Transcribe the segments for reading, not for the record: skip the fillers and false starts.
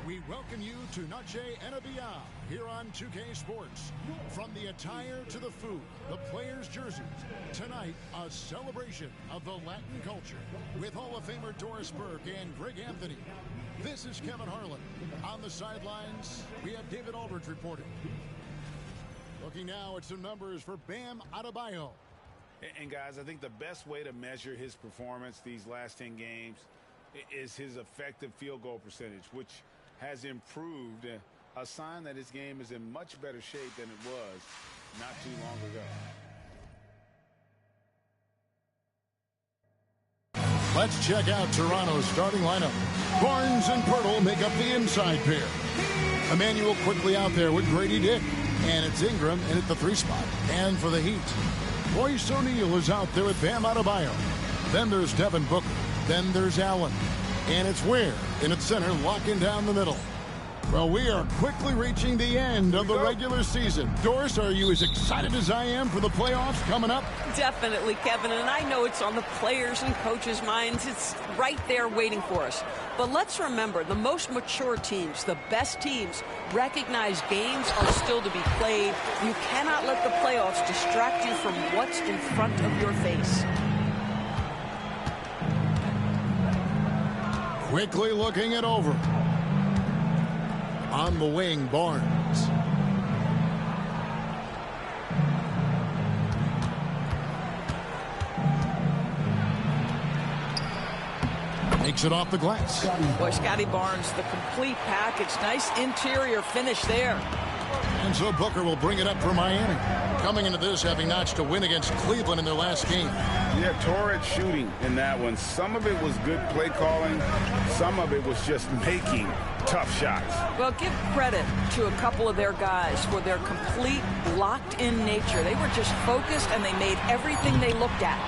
We welcome you to Noche and Beyond here on 2K Sports. From the attire to the food, the players' jerseys, tonight a celebration of the Latin culture with Hall of Famer Doris Burke and Greg Anthony. This is Kevin Harlan. On the sidelines, we have David Aldridge reporting. Looking now at some numbers for Bam Adebayo. And guys, I think the best way to measure his performance these last 10 games is his effective field goal percentage, which has improved, a sign that his game is in much better shape than it was not too long ago. Let's check out Toronto's starting lineup. Barnes and Pirtle make up the inside pair. Emmanuel quickly out there with Grady Dick. And it's Ingram in at the 3 spot. And for the Heat, Royce O'Neal is out there with Bam Adebayo. Then there's Devin Booker. Then there's Allen. And it's Ware in at center, locking down the middle. Well, we are quickly reaching the end of the regular season. Doris, are you as excited as I am for the playoffs coming up? Definitely, Kevin, and I know it's on the players' and coaches' minds. It's right there waiting for us. But let's remember, the most mature teams, the best teams, recognize games are still to be played. You cannot let the playoffs distract you from what's in front of your face. Quickly looking it over. On the wing, Barnes. Makes it off the glass. Boy, Scotty Barnes, the complete package. Nice interior finish there. And so Booker will bring it up for Miami. Coming into this, having notched a win against Cleveland in their last game. Yeah, torrid shooting in that one. Some of it was good play calling. Some of it was just making tough shots. Well, give credit to a couple of their guys for their complete locked-in nature. They were just focused, and they made everything they looked at.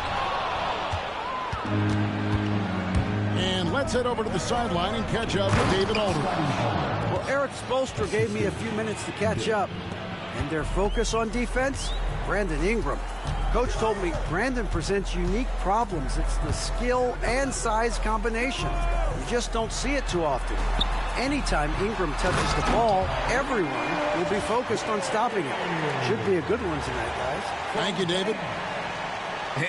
And let's head over to the sideline and catch up with David Aldridge. Well, Eric Spoelstra gave me a few minutes to catch up. And their focus on defense, Brandon Ingram. Coach told me Brandon presents unique problems. It's the skill and size combination. You just don't see it too often. Anytime Ingram touches the ball, everyone will be focused on stopping it. Should be a good one tonight, guys. Thank you, David.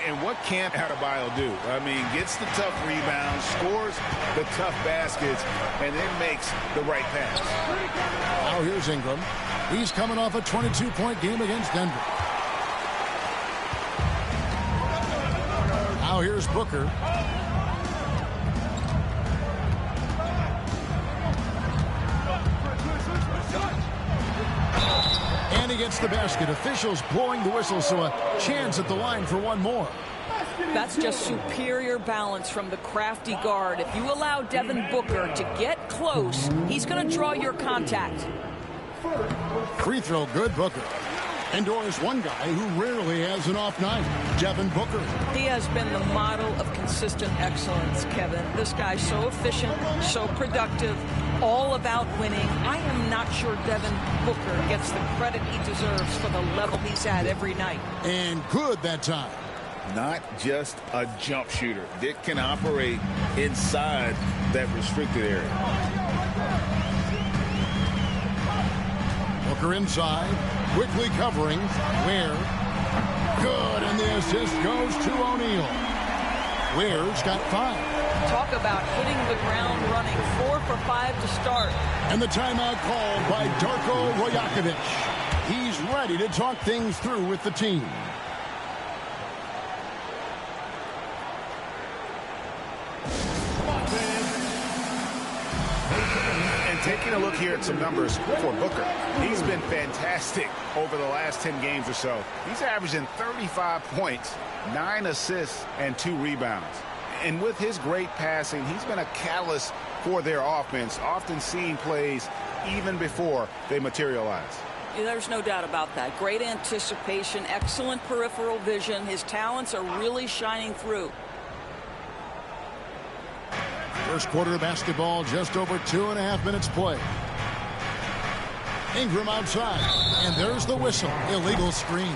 And what can't Adebayo do? I mean, gets the tough rebounds, scores the tough baskets, and then makes the right pass. Now here's Ingram. He's coming off a 22-point game against Denver. Now here's Booker. And he gets the basket. Officials blowing the whistle, so a chance at the line for one more. That's just superior balance from the crafty guard. If you allow Devin Booker to get close, he's going to draw your contact. Free throw good, Booker. And Doris, one guy who rarely has an off night, Devin Booker. He has been the model of consistent excellence, Kevin. This guy's so efficient, so productive, all about winning. I am not sure Devin Booker gets the credit he deserves for the level he's at every night. And good that time. Not just a jump shooter. Dick can operate inside that restricted area. Booker inside, quickly covering. Ware. Good, and the assist goes to O'Neal. Ware's got 5. Talk about hitting the ground running. 4 for 5 to start. And the timeout called by Darko Rajakovic. He's ready to talk things through with the team. Taking a look here at some numbers for Booker. He's been fantastic over the last 10 games or so. He's averaging 35 points, 9 assists, and 2 rebounds. And with his great passing, he's been a catalyst for their offense, often seeing plays even before they materialize. There's no doubt about that. Great anticipation, excellent peripheral vision. His talents are really shining through. First quarter of basketball, just over 2.5 minutes play. Ingram outside, and there's the whistle. Illegal screen.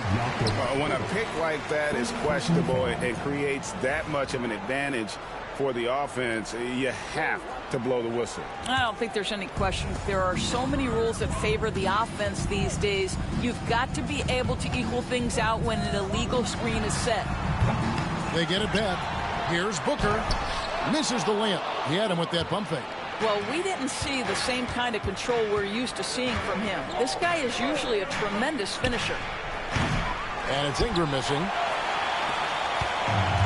When a pick like that is questionable, it creates that much of an advantage for the offense, you have to blow the whistle. I don't think there's any question. There are so many rules that favor the offense these days. You've got to be able to equal things out when an illegal screen is set. They get it back. Here's Booker. Misses the layup. He had him with that pump fake. Well, we didn't see the same kind of control we're used to seeing from him. This guy is usually a tremendous finisher. And it's Ingram missing.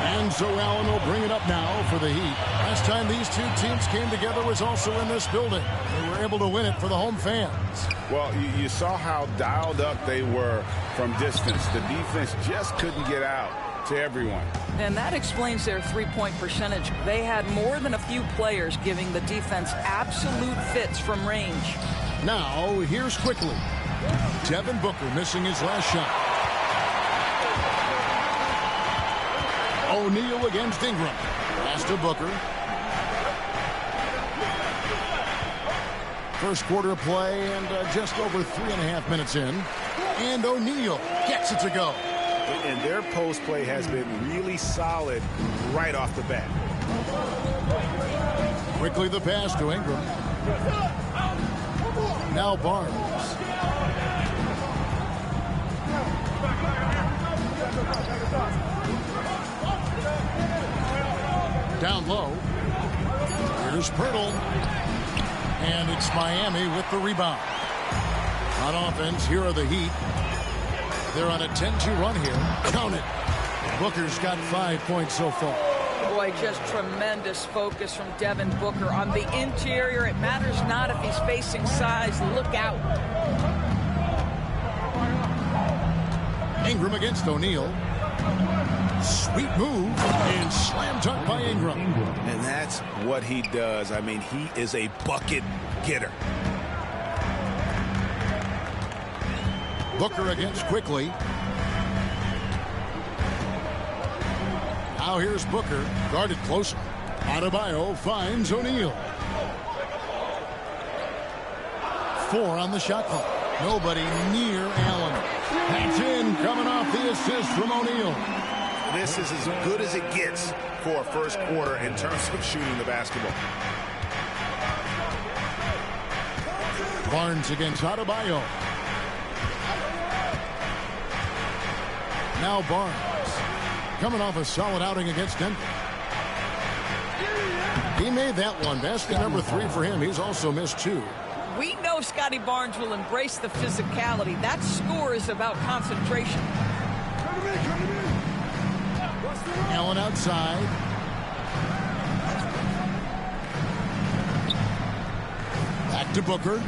And so Allen will bring it up now for the Heat. Last time these two teams came together was also in this building. They were able to win it for the home fans. Well, you saw how dialed up they were from distance. The defense just couldn't get out to everyone. And that explains their three-point percentage. They had more than a few players giving the defense absolute fits from range. Now, here's quickly. Devin Booker missing his last shot. O'Neal against Ingram. Pass to Booker. First quarter play and just over 3.5 minutes in. And O'Neal gets it to go. And their post play has been really solid right off the bat. Quickly the pass to Ingram. Now Barnes. Down low. Here's Pirtle. And it's Miami with the rebound. On offense, here are the Heat. They're on a 10-2 run here. Count it. Booker's got 5 points so far. Boy, just tremendous focus from Devin Booker on the interior. It matters not if he's facing size. Look out. Ingram against O'Neal. Sweet move and slam dunk by Ingram. And that's what he does. I mean, he is a bucket getter. Booker against Quickly. Now here's Booker, guarded closer. Adebayo finds O'Neal. 4 on the shot clock. Nobody near Allen. That's in, coming off the assist from O'Neal. This is as good as it gets for a first quarter in terms of shooting the basketball. Barnes against Adebayo. Now Barnes, coming off a solid outing against Denver. He made that one. Basket number 3 for him. He's also missed 2. We know Scotty Barnes will embrace the physicality. That score is about concentration. Allen outside. Back to Booker.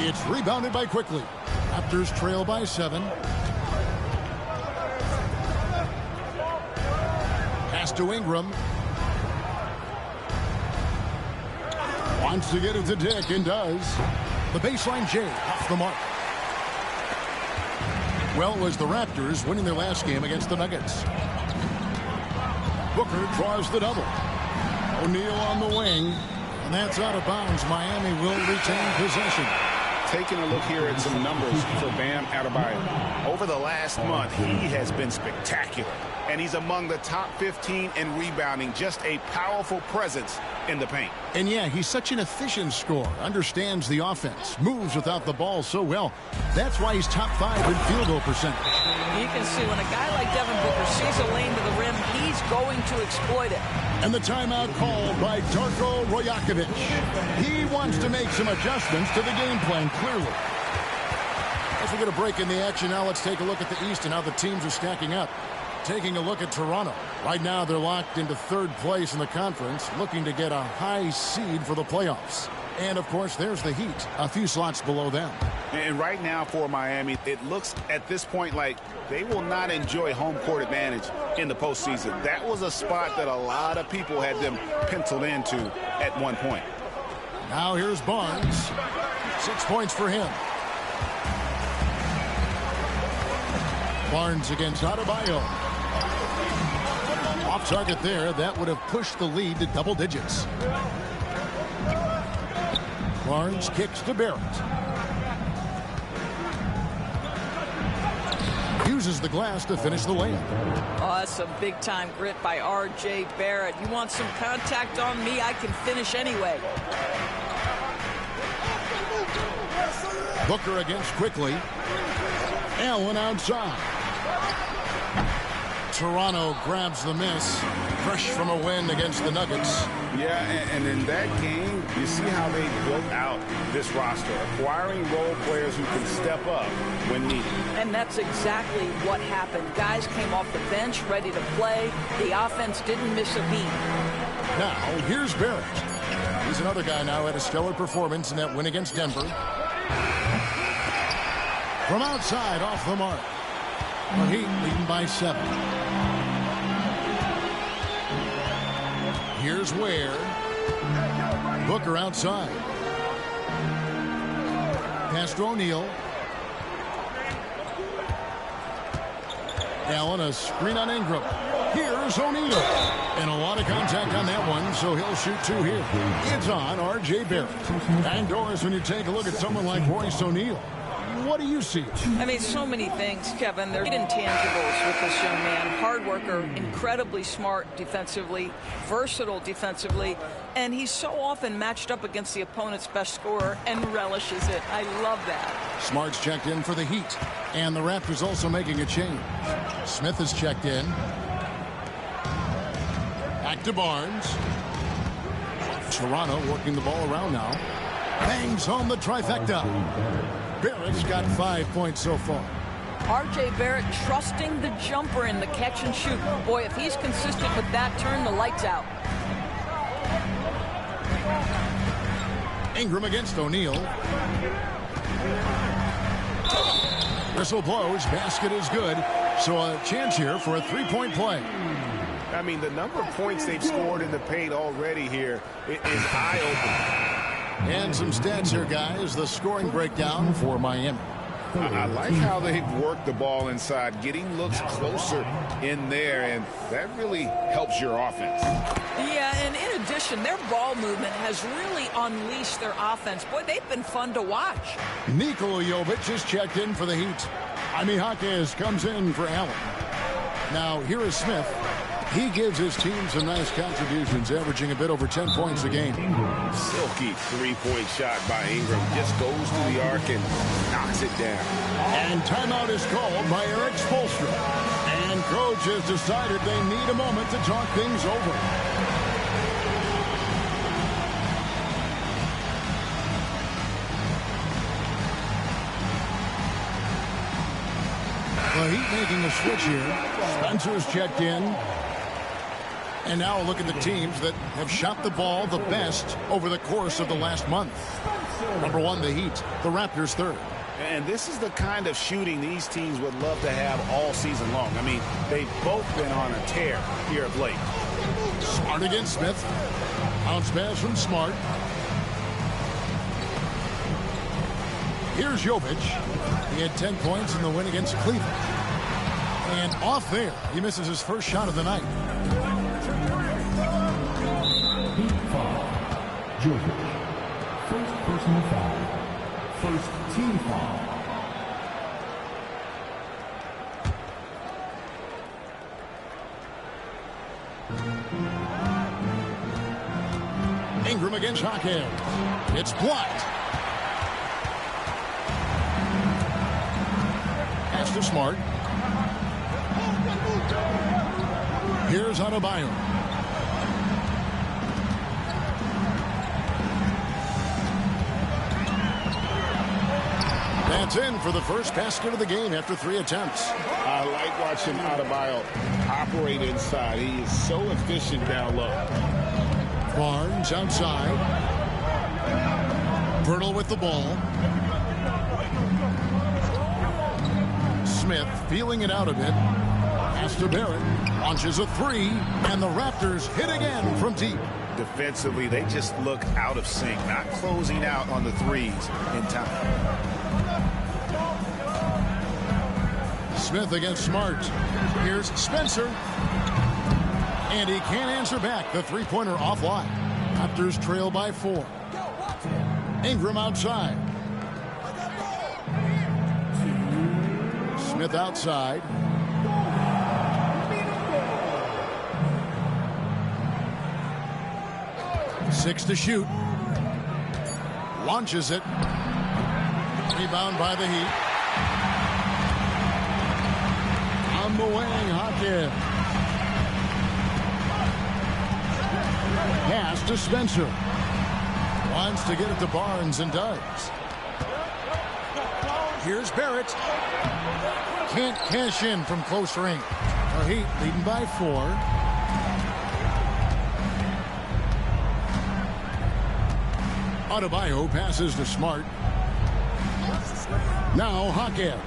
It's rebounded by Quickly. Raptors trail by 7. Pass to Ingram. Wants to get it to Dick and does. The baseline J off the mark. Well, it was the Raptors winning their last game against the Nuggets. Booker draws the double. O'Neal on the wing. And that's out of bounds. Miami will retain possession. Taking a look here at some numbers for Bam Adebayo. Over the last month, he has been spectacular. And he's among the top 15 in rebounding. Just a powerful presence in the paint. And yeah, he's such an efficient scorer. Understands the offense. Moves without the ball so well. That's why he's top 5 in field goal percentage. You can see when a guy like Devin Booker sees a lane to the rim, he's going to exploit it. And the timeout called by Darko Rajakovic. He wants to make some adjustments to the game plan, clearly. As we get a break in the action now, let's take a look at the East and how the teams are stacking up. Taking a look at Toronto. Right now, they're locked into 3rd place in the conference, looking to get a high seed for the playoffs. And, of course, there's the Heat, a few slots below them. And right now for Miami, it looks at this point like they will not enjoy home court advantage in the postseason. That was a spot that a lot of people had them penciled into at one point. Now here's Barnes. 6 points for him. Barnes against Adebayo. Off target there. That would have pushed the lead to double digits. Barnes kicks to Barrett. uses the glass to finish the layup. Oh, that's some big-time grit by R.J. Barrett. You want some contact on me? I can finish anyway. Booker against Quickly. Allen outside. Toronto grabs the miss. Fresh from a win against the Nuggets. Yeah, and in that game, you see how they built out this roster, acquiring role players who can step up when needed. And that's exactly what happened. Guys came off the bench ready to play. The offense didn't miss a beat. Now, here's Barrett. He's another guy now had a stellar performance in that win against Denver. From outside, off the mark. The Heat leading by 7. Here's Ware. Booker outside. Pass to O'Neal. Allen, a screen on Ingram. Here's O'Neal. And a lot of contact on that one, so he'll shoot 2 here. It's on R.J. Barrett. And Doris, when you take a look at someone like Royce O'Neal, what do you see? I mean, so many things, Kevin. There's intangibles with this young man. Hard worker, incredibly smart defensively, versatile defensively, and he's so often matched up against the opponent's best scorer and relishes it. I love that. Smart's checked in for the Heat, and the Raptors also making a change. Smith is checked in. Back to Barnes. Toronto working the ball around now. Bangs home the trifecta. Barrett's got 5 points so far. R.J. Barrett trusting the jumper in the catch and shoot. Boy, if he's consistent with that, turn the lights out. Ingram against O'Neal. Whistle blows. Basket is good. So a chance here for a three-point play. I mean, the number of points they've scored in the paint already here is eye-opening. And some stats here, guys. The scoring breakdown for Miami. I like how they've worked the ball inside, getting looks closer in there, and that really helps your offense. Yeah, and in addition, their ball movement has really unleashed their offense. Boy, they've been fun to watch. Nikola Jovic is checked in for the Heat. Jaime Jaquez comes in for Allen. Now, here is Smith. He gives his team some nice contributions, averaging a bit over 10 points a game. Silky three-point shot by Ingram. Just goes to the arc and knocks it down. And timeout is called by Erik Spoelstra. And coach has decided they need a moment to talk things over. The Heat making a switch here. Spencer's checked in. And now a look at the teams that have shot the ball the best over the course of the last month. Number 1, the Heat. The Raptors 3rd. And this is the kind of shooting these teams would love to have all season long. I mean, they've both been on a tear here of late. Smart against Smith. Bounce pass from Smart. Here's Jovic. He had 10 points in the win against Cleveland. And off there, he misses his first shot of the night. Jovic. First personal foul. First team foul. Ingram against Jaquez. It's blocked. Pass to Smart. Here's Adebayo. That's in for the first basket of the game after 3 attempts. I like watching Adebayo operate inside. He is so efficient down low. Barnes outside. Pirtle with the ball. Smith feeling it out a bit. Pass to Barrett. Launches a 3. And the Raptors hit again from deep. Defensively, they just look out of sync, not closing out on the threes in time. Smith against Smart. Here's Spencer. And he can't answer back. The three-pointer offline. Raptors trail by 4. Ingram outside. Smith outside. Six to shoot. Launches it. Rebound by the Heat. On the wing, Hawkins. Pass to Spencer. Wants to get it to Barnes and does. Here's Barrett. Can't cash in from close range. The Heat leading by 4. Adebayo passes to Smart. Now Hawkins.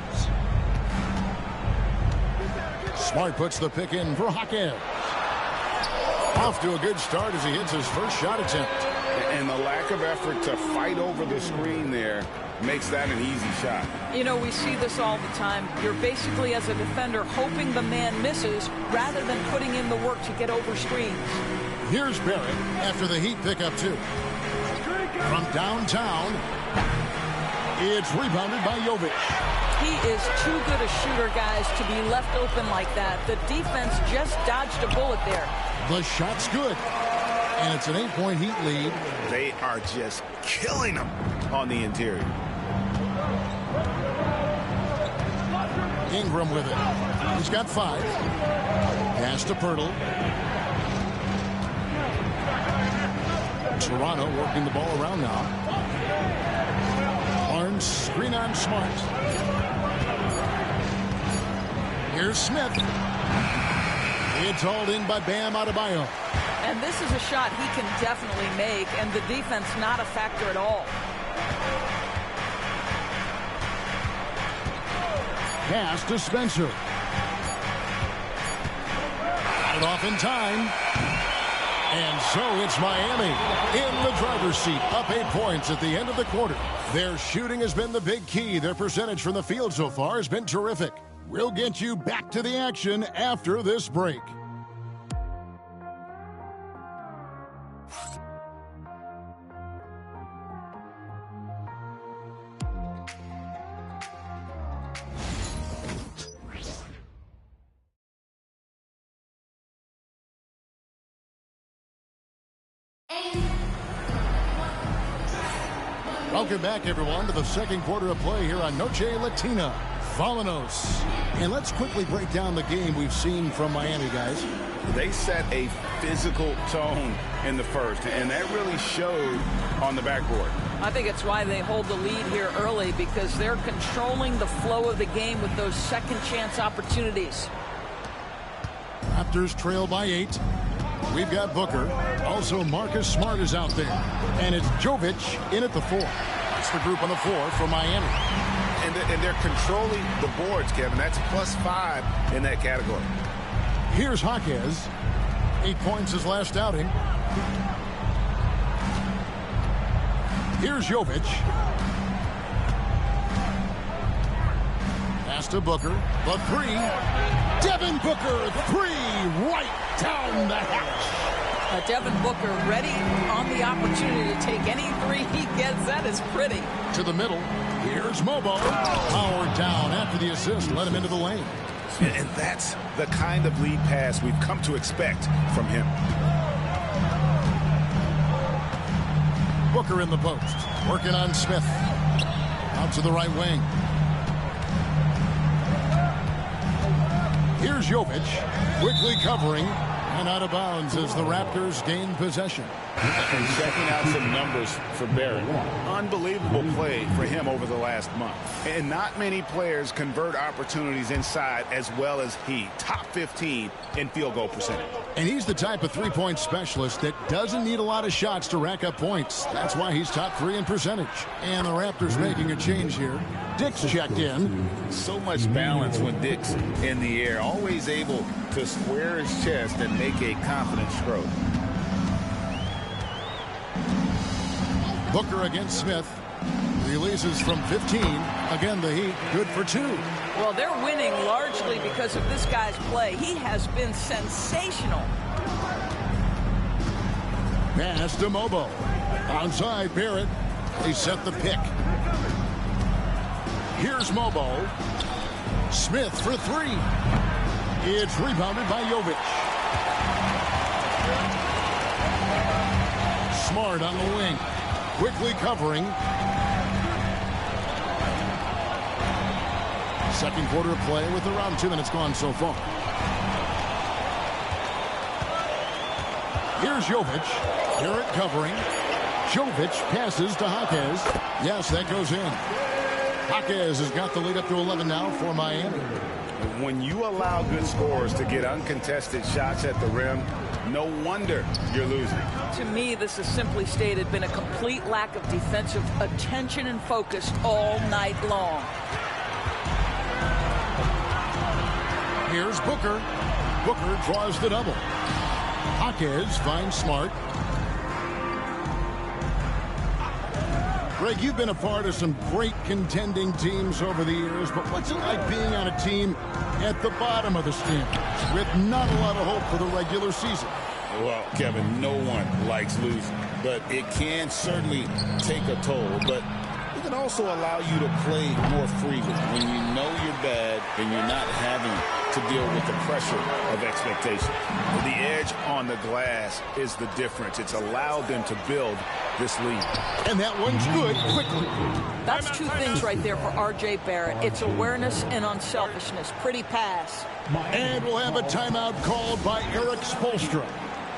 Smart puts the pick in for Hawkins. Off to a good start as he hits his first shot attempt. And the lack of effort to fight over the screen there makes that an easy shot. You know, we see this all the time. You're basically, as a defender, hoping the man misses rather than putting in the work to get over screens. Here's Barrett after the Heat pick up 2. From downtown, it's rebounded by Jovic. He is too good a shooter, guys, to be left open like that. The defense just dodged a bullet there. The shot's good. And it's an 8-point Heat lead. They are just killing them on the interior. Ingram with it. He's got 5. Pass to Pirtle. Toronto working the ball around now. Barnes screen on Smart. Here's Smith. It's hauled in by Bam Adebayo. And this is a shot he can definitely make, and the defense not a factor at all. Pass to Spencer. Got it off in time. And so it's Miami in the driver's seat, up 8 points at the end of the quarter. Their shooting has been the big key. Their percentage from the field so far has been terrific. We'll get you back to the action after this break. Welcome back, everyone, to the second quarter of play here on Noche Latina. Vamonos. And let's quickly break down the game we've seen from Miami, guys. They set a physical tone in the first, and that really showed on the backboard. I think it's why they hold the lead here early, because they're controlling the flow of the game with those second chance opportunities. Raptors trail by 8. We've got Booker. Also, Marcus Smart is out there. And it's Jovic in at the 4. That's the group on the floor for Miami. And they're controlling the boards, Kevin. That's +5 in that category. Here's Hawkins. 8 points his last outing. Here's Jovic. Pass to Booker. The 3. Devin Booker, 3, right down the hatch. Devin Booker ready on the opportunity to take any 3 he gets. That is pretty. To the middle. Here's Mobo. Powered down after the assist. Let him into the lane. And that's the kind of lead pass we've come to expect from him. Booker in the post. Working on Smith. Out to the right wing. Here's Jovic. Quickly covering. And out of bounds as the Raptors gain possession. And checking out some numbers for Barrett. Unbelievable play for him over the last month. And not many players convert opportunities inside as well as he. Top 15 in field goal percentage. And he's the type of three-point specialist that doesn't need a lot of shots to rack up points. That's why he's top 3 in percentage. And the Raptors making a change here. Dick's checked in. So much balance when Dick's in the air. Always able to square his chest and make a confident stroke. Booker against Smith. Releases from 15. Again, the Heat good for 2. Well, they're winning largely because of this guy's play. He has been sensational. Pass to Mobo. Onside Barrett. They set the pick. Here's Mobo. Smith for three. It's rebounded by Jovic. Smart on the wing. Quickly covering. Second quarter of play with around 2 minutes gone so far. Here's Jovic. Garrett covering. Jovic passes to Jaquez. Yes, that goes in. Jaquez has got the lead up to 11 now for Miami. When you allow good scorers to get uncontested shots at the rim, no wonder you're losing. To me, this has simply stated been a complete lack of defensive attention and focus all night long. Here's Booker. Booker draws the double. Jaquez finds Smart. Greg, you've been a part of some great contending teams over the years, but what's it like being on a team at the bottom of the standings with not a lot of hope for the regular season? Well, Kevin, no one likes losing, but it can certainly take a toll. But it can also allow you to play more freely when you know you're bad and you're not having to deal with the pressure of expectation. The edge on the glass is the difference. It's allowed them to build this lead. And that one's good quickly. That's two things right there for R.J. Barrett. It's awareness and unselfishness. Pretty pass. And we'll have a timeout called by Erik Spoelstra.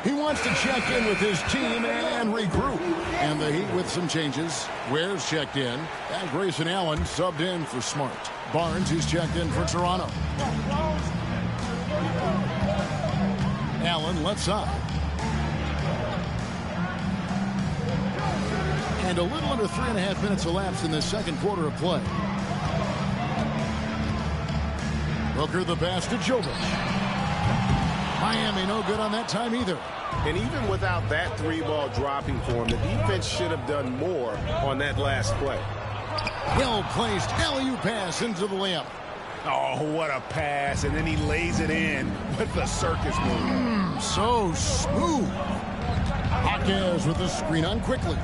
He wants to check in with his team and regroup. And the Heat with some changes. Ware's checked in. And Grayson Allen subbed in for Smart. Barnes, who's checked in for Toronto. Allen left side. And a little under 3.5 minutes elapsed in the second quarter of play. Booker the pass to Jovic. Miami no good on that time either. And even without that three-ball dropping for him, the defense should have done more on that last play. Well-placed alley-oop pass into the layup. Oh, what a pass. And then he lays it in with the circus move. So smooth. Jaquez with the screen on quickly.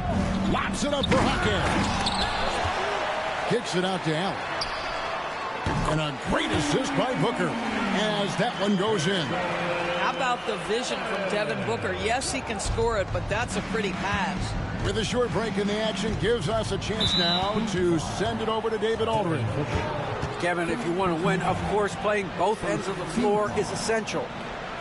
Lobs it up for Jaquez. Kicks it out to Allen. And a great assist by Booker as that one goes in. How about the vision from Devin Booker? Yes, he can score it, but that's a pretty pass. With a short break in the action, gives us a chance now to send it over to David Aldridge. Kevin, if you want to win, of course, playing both ends of the floor is essential.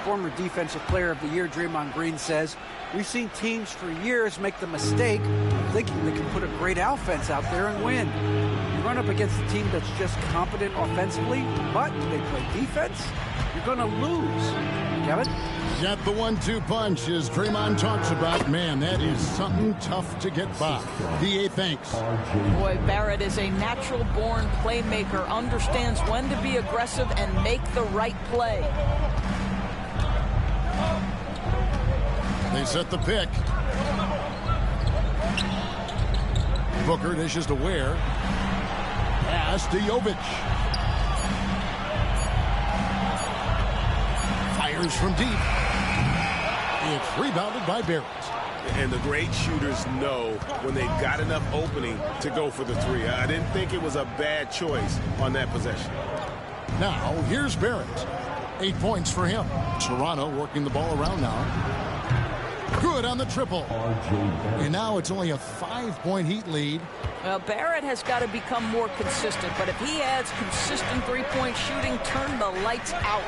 Former Defensive Player of the Year Draymond Green says, we've seen teams for years make the mistake of thinking they can put a great offense out there and win. You run up against a team that's just competent offensively, but they play defense, you're going to lose. Kevin? Got the 1-2 punch as Draymond talks about. Man, that is something tough to get by. DA thanks. Boy, Barrett is a natural-born playmaker, understands when to be aggressive and make the right play. They set the pick. Booker dishes to Ware. Pass to Jovic. Fires from deep. It's rebounded by Barrett. And the great shooters know when they've got enough opening to go for the three. I didn't think it was a bad choice on that possession. Now, here's Barrett. 8 points for him. Toronto working the ball around now. Good on the triple. And now it's only a 5-point Heat lead. Well, Barrett has got to become more consistent, but if he adds consistent three-point shooting, turn the lights out.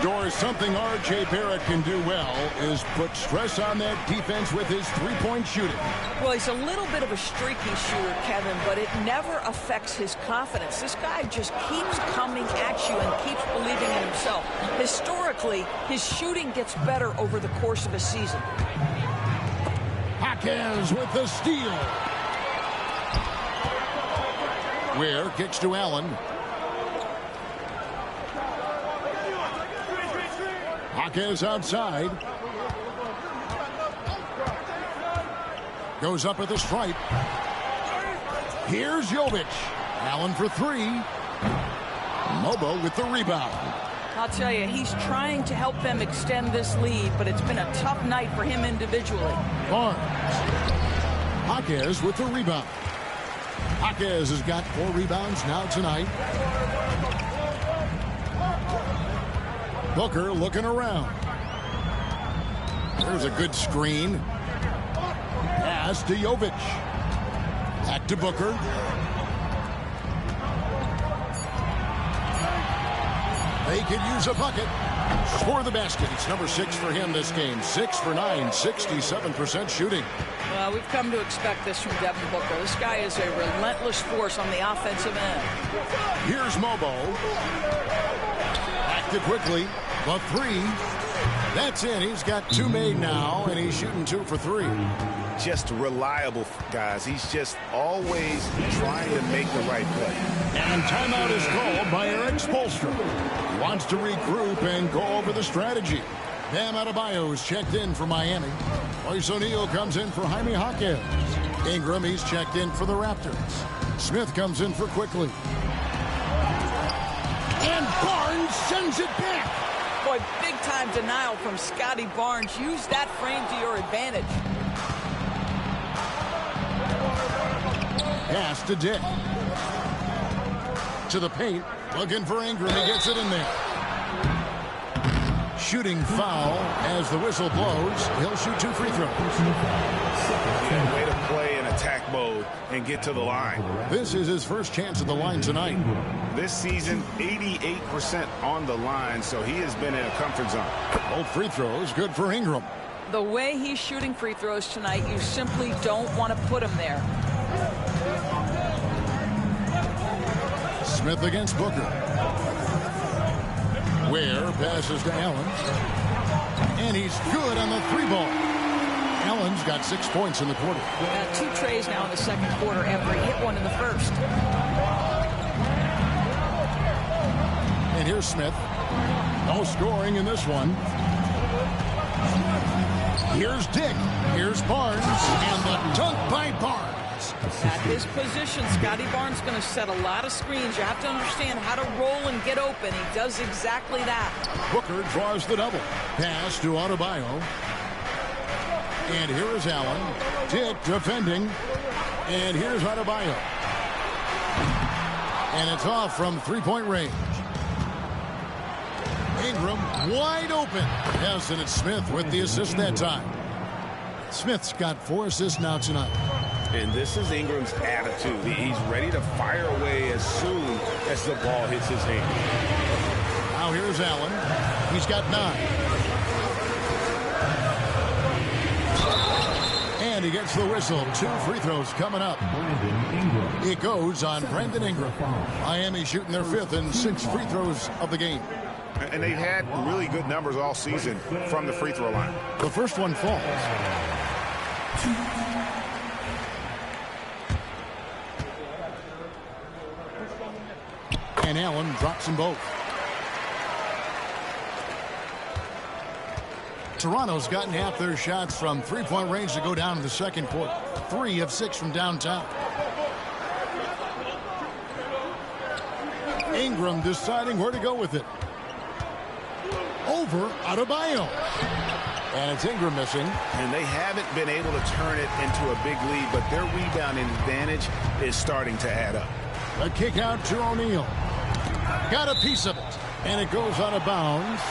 Doris, something R.J. Barrett can do well is put stress on that defense with his three-point shooting. Well, he's a little bit of a streaky shooter, Kevin, but it never affects his confidence. This guy just keeps coming at you and keeps believing in himself. Historically, his shooting gets better over the course of a season. Jaquez with the steal. Ware kicks to Allen. Jaquez outside. Goes up at the stripe. Here's Jovic. Allen for three. Mobo with the rebound. I'll tell you, he's trying to help them extend this lead, but it's been a tough night for him individually. Barnes. Jaquez with the rebound. Jaquez has got 4 rebounds now tonight. Booker looking around. There's a good screen. Pass to Jovic. Back to Booker. They could use a bucket. For the basket. It's number 6 for him this game. 6 for 9, 67% shooting. Well, we've come to expect this from Devin Booker. This guy is a relentless force on the offensive end. Here's Mobo. Back to quickly. The 3. That's in. He's got 2 made now, and he's shooting 2 for 3. Just reliable, guys. He's just always trying to make the right play. And timeout is called by Eric Spoelstra. He wants to regroup and go over the strategy. Bam Adebayo's checked in for Miami. Royce O'Neal comes in for Jaime Jaquez. Ingram, he's checked in for the Raptors. Smith comes in for Quickly. And Barnes sends it back. Boy, big-time denial from Scotty Barnes. Use that frame to your advantage. Pass to Dick. To the paint. Looking for Ingram. He gets it in there. Shooting foul as the whistle blows. He'll shoot 2 free throws. Yeah, way to play in attack mode and get to the line. This is his first chance at the line tonight. This season, 88% on the line, so he has been in a comfort zone. Both free throws good for Ingram. The way he's shooting free throws tonight, you simply don't want to put him there. Smith against Booker. Ware passes to Allen. And he's good on the 3-ball. Allen's got 6 points in the quarter. 2 trays now in the second quarter after he hit one in the first. And here's Smith. No scoring in this one. Here's Dick. Here's Barnes. And the dunk by Barnes. At his position, Scotty Barnes going to set a lot of screens. You have to understand how to roll and get open. He does exactly that. Booker draws the double. Pass to Adebayo. And here is Allen. Dick defending. And here's Adebayo. And it's off from 3-point range. Ingram wide open. Yes, and it's Smith with the assist that time. Smith's got 4 assists now tonight. And this is Ingram's attitude. He's ready to fire away as soon as the ball hits his hand. Now here's Allen. He's got 9. And he gets the whistle. 2 free throws coming up. It goes on Brandon Ingram. Miami shooting their 5th and 6th free throws of the game. And they've had really good numbers all season from the free throw line. The first one falls. And Allen drops them both. Toronto's gotten half their shots from 3-point range to go down in the second quarter. 3 of 6 from downtown. Ingram deciding where to go with it. Over Adebayo. And it's Ingram missing. And they haven't been able to turn it into a big lead, but their rebounding advantage is starting to add up. A kick out to O'Neal. Got a piece of it. And it goes out of bounds.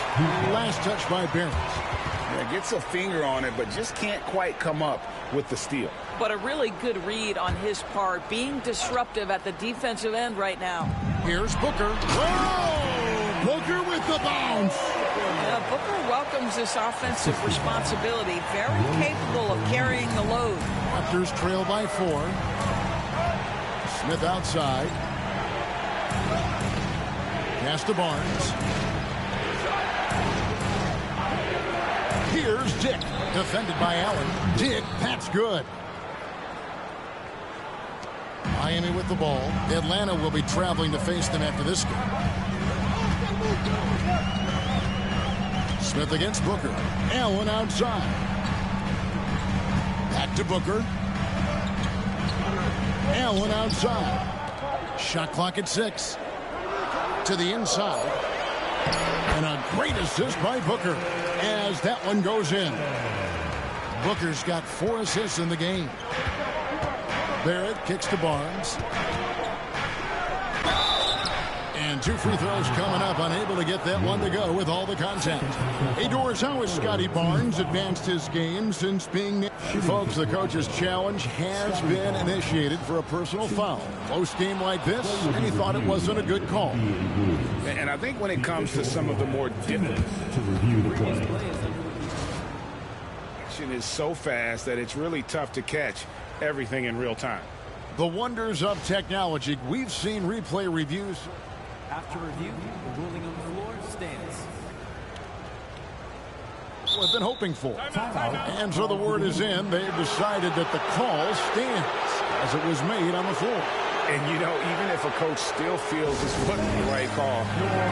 Last touch by Barnes. Yeah, gets a finger on it, but just can't quite come up with the steal. But a really good read on his part, being disruptive at the defensive end right now. Here's Booker. Whoa! Booker with the bounce. Yeah, Booker welcomes this offensive responsibility. Very capable of carrying the load. Raptors trail by 4. Smith outside. Pass to Barnes. Here's Dick. Defended by Allen. Dick, that's good. Miami with the ball. Atlanta will be traveling to face them after this game. Smith against Booker. Allen outside. Back to Booker. Allen outside. Shot clock at 6. To the inside. And a great assist by Booker as that one goes in. Booker's got 4 assists in the game. Barrett kicks to Barnes. And 2 free throws coming up, unable to get that one to go with all the contact. Hey, Doris, how has Scotty Barnes advanced his game since being... Folks, the coach's challenge has been initiated for a personal foul. Close game like this, and he thought it wasn't a good call. And I think when it comes to some of the more difficult... To review the play. Action is so fast that it's really tough to catch everything in real time. The wonders of technology. We've seen replay reviews. After review, the ruling on the floor stands. We've been hoping for. And so the word is in. They've decided that the call stands as it was made on the floor. And, you know, even if a coach still feels this wasn't the right call,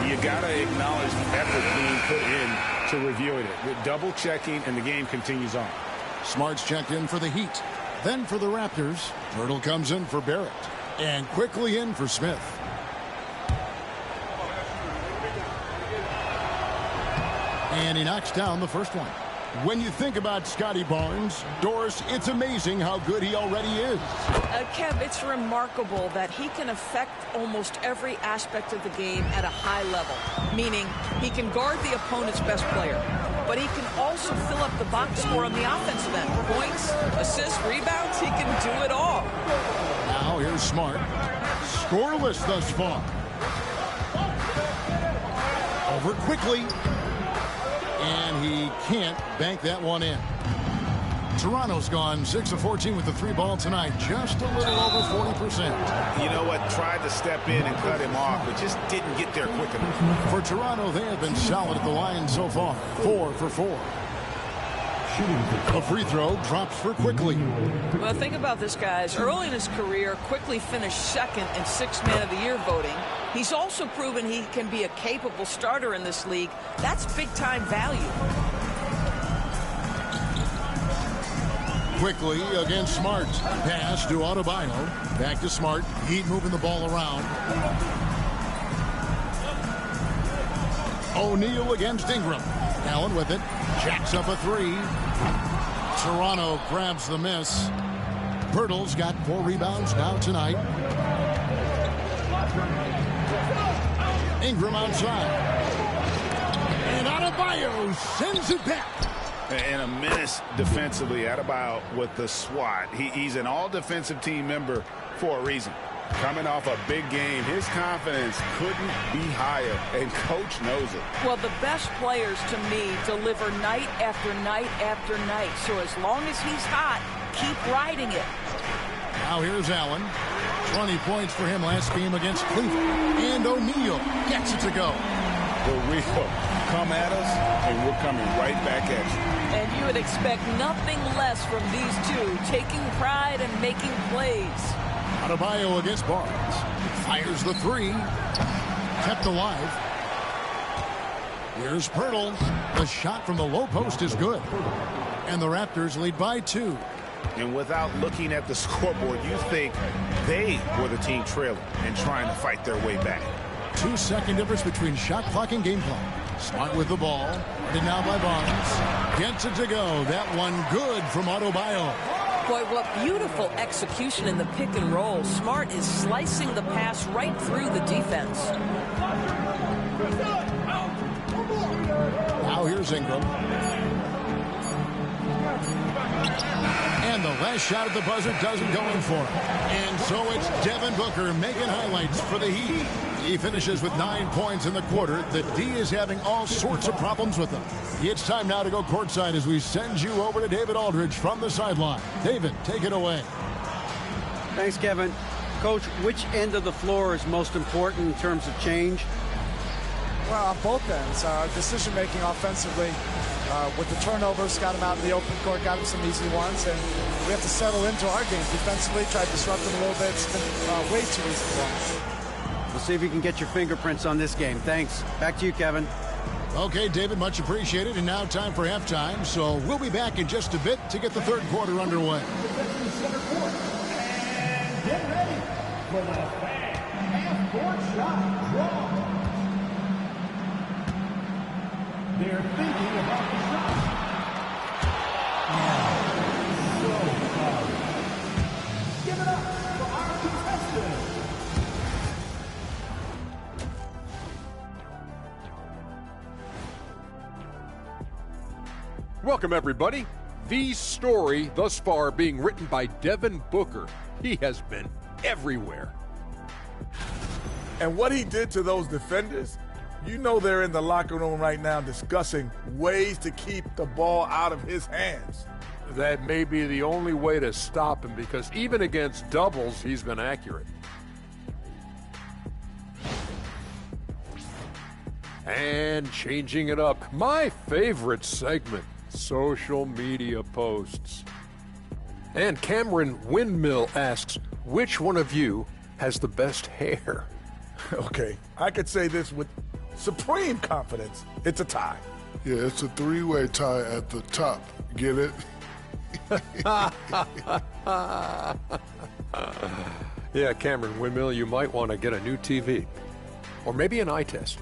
you got to acknowledge the effort being put in to reviewing it. With double checking, and the game continues on. Smart's checked in for the Heat. Then for the Raptors, Pirtle comes in for Barrett. And quickly in for Smith. And he knocks down the first one. When you think about Scotty Barnes, Doris, it's amazing how good he already is. Kev, it's remarkable that he can affect almost every aspect of the game at a high level, meaning he can guard the opponent's best player, but he can also fill up the box score on the offensive end. Points, assists, rebounds, he can do it all. Now here's Smart. Scoreless thus far. Over quickly. And he can't bank that one in. Toronto's gone 6 of 14 with the 3-ball tonight. Just a little over 40%. You know what? Tried to step in and cut him off, but just didn't get there quick enough. For Toronto, they have been solid at the line so far. 4 for 4. A free throw drops for Quickly. Well, think about this, guys. Early in his career, Quickly finished second in 6th Man of the Year voting. He's also proven he can be a capable starter in this league. That's big-time value. Quickly against Smart. Pass to Adebayo. Back to Smart. Heat moving the ball around. O'Neal against Ingram. Allen with it. Jacks up a 3. Toronto grabs the miss. Pirtle's got 4 rebounds now tonight. Ingram outside. And Adebayo sends it back. And a menace defensively. Adebayo with the swat. He's an all-defensive team member for a reason. Coming off a big game, his confidence couldn't be higher, and coach knows it. Well, the best players, to me, deliver night after night after night. So as long as he's hot, keep riding it. Now here's Allen. 20 points for him last game against Cleveland. And O'Neal gets it to go. The real come at us, and we're coming right back at you. And you would expect nothing less from these two, taking pride and making plays. Adebayo against Barnes. Fires the 3. Kept alive. Here's Pirtle. The shot from the low post is good. And the Raptors lead by 2. And without looking at the scoreboard, you think they were the team trailing and trying to fight their way back. 2-second difference between shot clock and game clock. Smart with the ball. And now by Barnes. Gets it to go. That one good from Adebayo. Boy, what beautiful execution in the pick and roll. Smart is slicing the pass right through the defense. Now here's Ingram. And the last shot at the buzzer doesn't go in for him. And so it's Devin Booker making highlights for the Heat. He finishes with 9 points in the quarter. The D is having all sorts of problems with them. It's time now to go courtside as we send you over to David Aldridge from the sideline. David, take it away. Thanks, Kevin. Coach, which end of the floor is most important in terms of change? Well, on both ends. Decision-making offensively. With the turnovers, got him out in the open court, got him some easy ones, and we have to settle into our game. Defensively, try to disrupt him a little bit. It's been way too easy for him. We'll see if you can get your fingerprints on this game. Thanks. Back to you, Kevin. Okay, David, much appreciated. And now time for halftime. So we'll be back in just a bit to get the third quarter underway. And get ready for the half-court shot draw. They're thinking about the shot. So proud. Give it up for our contestants. Welcome, everybody. The story thus far being written by Devin Booker. He has been everywhere. And what he did to those defenders, you know they're in the locker room right now discussing ways to keep the ball out of his hands. That may be the only way to stop him, because even against doubles, he's been accurate. And changing it up, my favorite segment, social media posts. And Cameron Windmill asks, which one of you has the best hair? Okay, I could say this with supreme confidence. It's a tie. Yeah, it's a three-way tie at the top. Get it? Yeah, Cameron Windmill, you might want to get a new TV. Or maybe an eye test.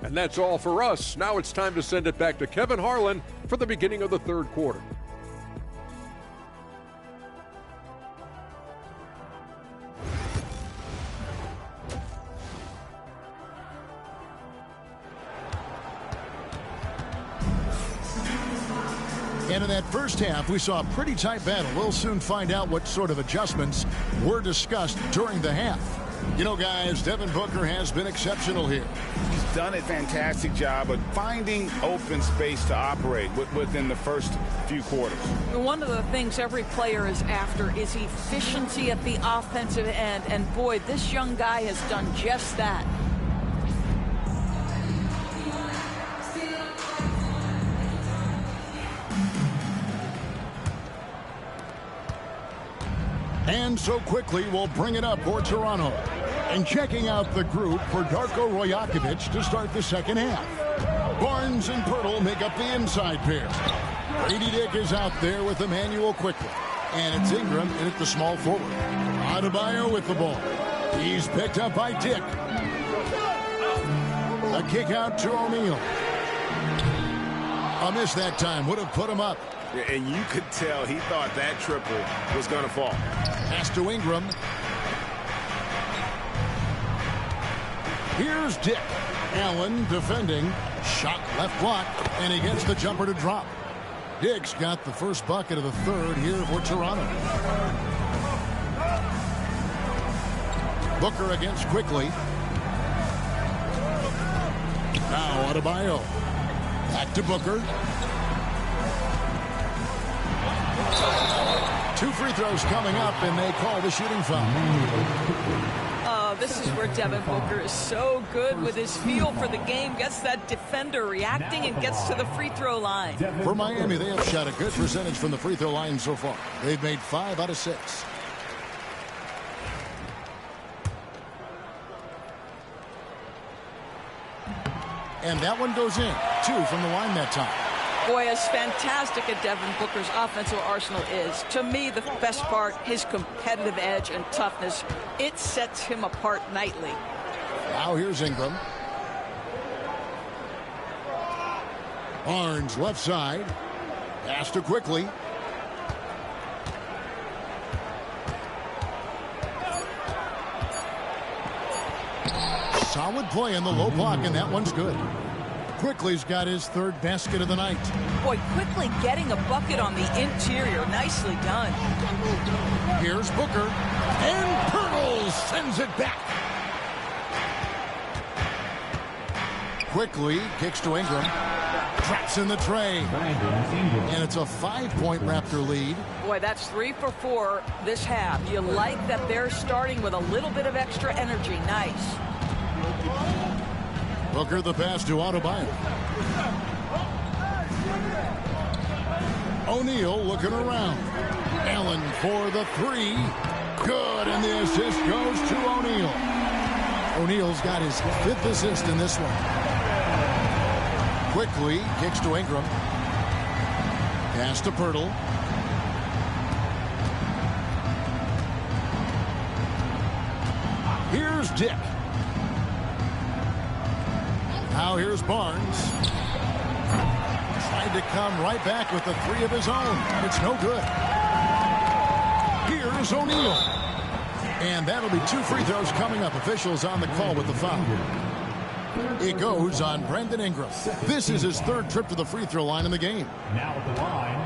And that's all for us. Now it's time to send it back to Kevin Harlan for the beginning of the third quarter. And in that first half, we saw a pretty tight battle. We'll soon find out what sort of adjustments were discussed during the half. You know, guys, Devin Booker has been exceptional here. He's done a fantastic job of finding open space to operate within the first few quarters. One of the things every player is after is efficiency at the offensive end. And boy, this young guy has done just that. And so quickly, we'll bring it up for Toronto. And checking out the group for Darko Rajakovic to start the second half. Barnes and Pirtle make up the inside pair. Grady Dick is out there with Emmanuel quickly. And it's Ingram in at the small forward. Adebayo with the ball. He's picked up by Dick. A kick out to O'Neal. A miss that time. Would have put him up. And you could tell he thought that triple was going to fall. Pass to Ingram. Here's Dick. Allen defending. Shot left block. And he gets the jumper to drop. Dick's got the first bucket of the third here for Toronto. Booker against Quickly. Now Adebayo. Back to Booker. 2 free throws coming up, and they call the shooting foul. This is where Devin Booker is so good with his feel for the game, gets that defender reacting and gets to the free throw line. For Miami, they have shot a good percentage from the free throw line so far. They've made 5 out of 6. And that one goes in. 2 from the line that time. Boy, as fantastic as Devin Booker's offensive arsenal is, to me, the best part, his competitive edge and toughness, it sets him apart nightly. Now here's Ingram. Barnes left side. Pass to Quickly. Solid play in the low block, and that one's good. Quickly's got his third basket of the night. Boy, Quickly getting a bucket on the interior. Nicely done. Here's Booker. And Pirtle sends it back. Quickly kicks to Ingram. Traps in the tray. And it's a 5-point Raptor lead. Boy, that's 3 for 4 this half. You like that they're starting with a little bit of extra energy. Nice. Booker the pass to Adebayo. O'Neal looking around. Allen for the 3. Good, and the assist goes to O'Neal. O'Neal's got his 5th assist in this one. Quickly kicks to Ingram. Pass to Pirtle. Here's Dick. Now here's Barnes. Tried to come right back with the 3 of his own. It's no good. Here's O'Neal. And that'll be 2 free throws coming up. Officials on the call with the foul. It goes on Brandon Ingram. This is his third trip to the free throw line in the game. Now at the line,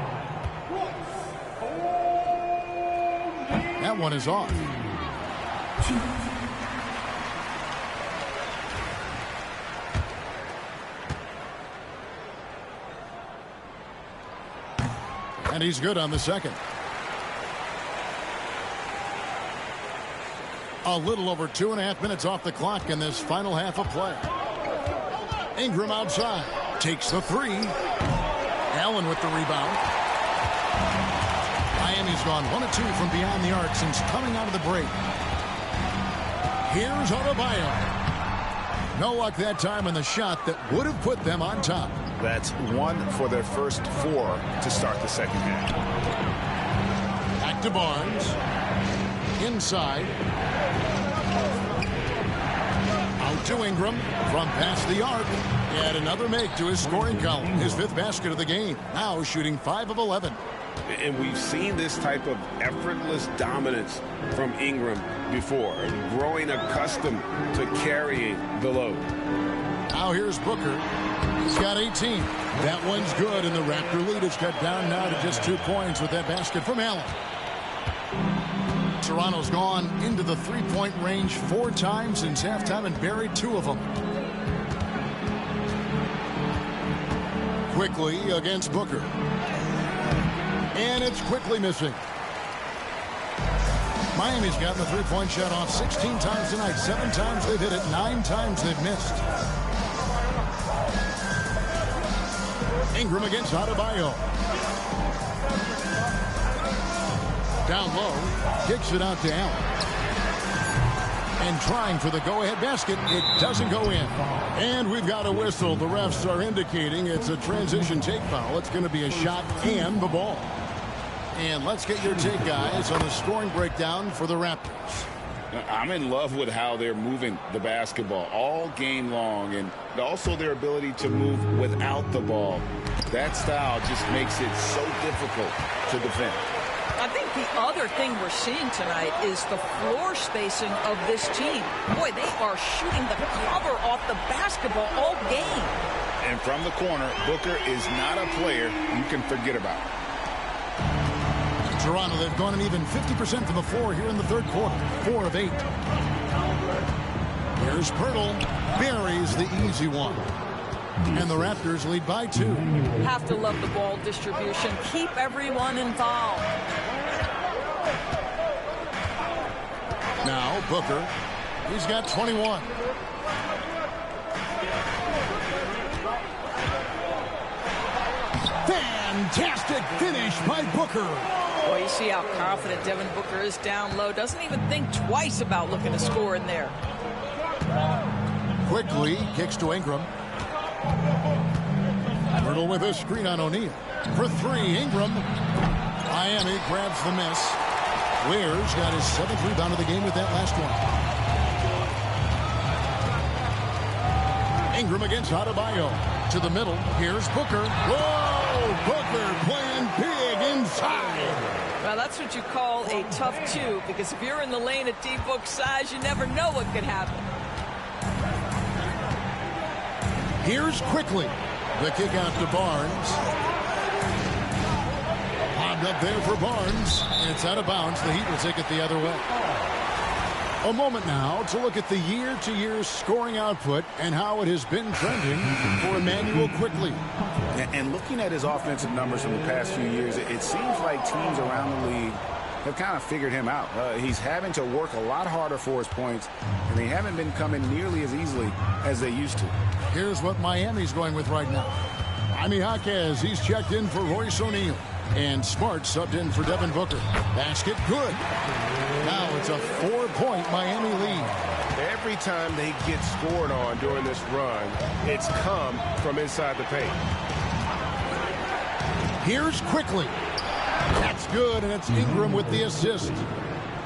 that one is off. And he's good on the second. A little over 2.5 minutes off the clock in this final half of play. Ingram outside. Takes the three. Allen with the rebound. Miami's gone 1 of 2 from beyond the arc since coming out of the break. Here's Adebayo. No luck that time in the shot that would have put them on top. That's 1 for their first 4 to start the second half. Back to Barnes. Inside. Out to Ingram from past the arc. And another make to his scoring column. His 5th basket of the game. Now shooting 5 of 11. And we've seen this type of effortless dominance from Ingram before, growing accustomed to carrying the load. Now here's Booker. He's got 18. That one's good, and the Raptor lead is cut down now to just 2 points with that basket from Allen. Toronto's gone into the three-point range 4 times since halftime and buried 2 of them. Quickly against Booker. And it's quickly missing. Miami's gotten the three-point shot off 16 times tonight. 7 times they've hit it. 9 times they've missed. Ingram against Adebayo. Down low. Kicks it out to Allen. And trying for the go-ahead basket. It doesn't go in. And we've got a whistle. The refs are indicating it's a transition take foul. It's going to be a shot and the ball. And let's get your take, guys, on the scoring breakdown for the Raptors. I'm in love with how they're moving the basketball all game long, and also their ability to move without the ball. That style just makes it so difficult to defend. I think the other thing we're seeing tonight is the floor spacing of this team. Boy, they are shooting the cover off the basketball all game. And from the corner, Booker is not a player you can forget about. Toronto, they've gone an even 50% from the floor here in the third quarter. 4 of 8. Here's Pirtle. Buries the easy one. And the Raptors lead by 2. Have to love the ball distribution. Keep everyone involved. Now Booker. He's got 21. Fantastic finish by Booker. Boy, you see how confident Devin Booker is down low. Doesn't even think twice about looking to score in there. Quickly kicks to Ingram. Pirtle with a screen on O'Neal. For 3, Ingram. Miami grabs the miss. Ware's got his 7th rebound of the game with that last one. Ingram against Adebayo. To the middle. Here's Booker. Whoa! Booker playing big inside. Well, that's what you call a tough 2, because if you're in the lane at D-Book size, you never know what could happen. Here's Quickly. The kick out to Barnes. Lobbed up there for Barnes. And it's out of bounds. The Heat will take it the other way. A moment now to look at the year-to-year scoring output and how it has been trending for Immanuel Quickley. And looking at his offensive numbers from the past few years, it seems like teams around the league have kind of figured him out. He's having to work a lot harder for his points, and they haven't been coming nearly as easily as they used to. Here's what Miami's going with right now. Jaime Jaquez, he's checked in for Royce O'Neal. And Smart subbed in for Devin Booker. Basket good. Now it's a 4-point Miami lead. Every time they get scored on during this run, it's come from inside the paint. Here's Quickly. That's good, and it's Ingram with the assist.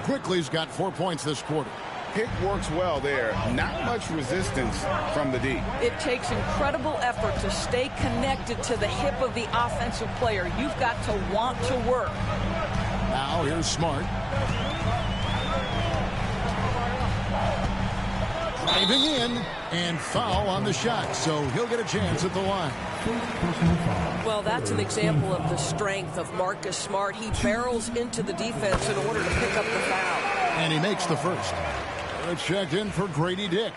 Quickly's got 4 points this quarter. Pick works well there. Not much resistance from the D. It takes incredible effort to stay connected to the hip of the offensive player. You've got to want to work. Now here's Smart. Driving in, And foul on the shot, so he'll get a chance at the line. Well, that's an example of the strength of Marcus Smart. He barrels into the defense in order to pick up the foul. And he makes the first. It's checked in for Grady Dick.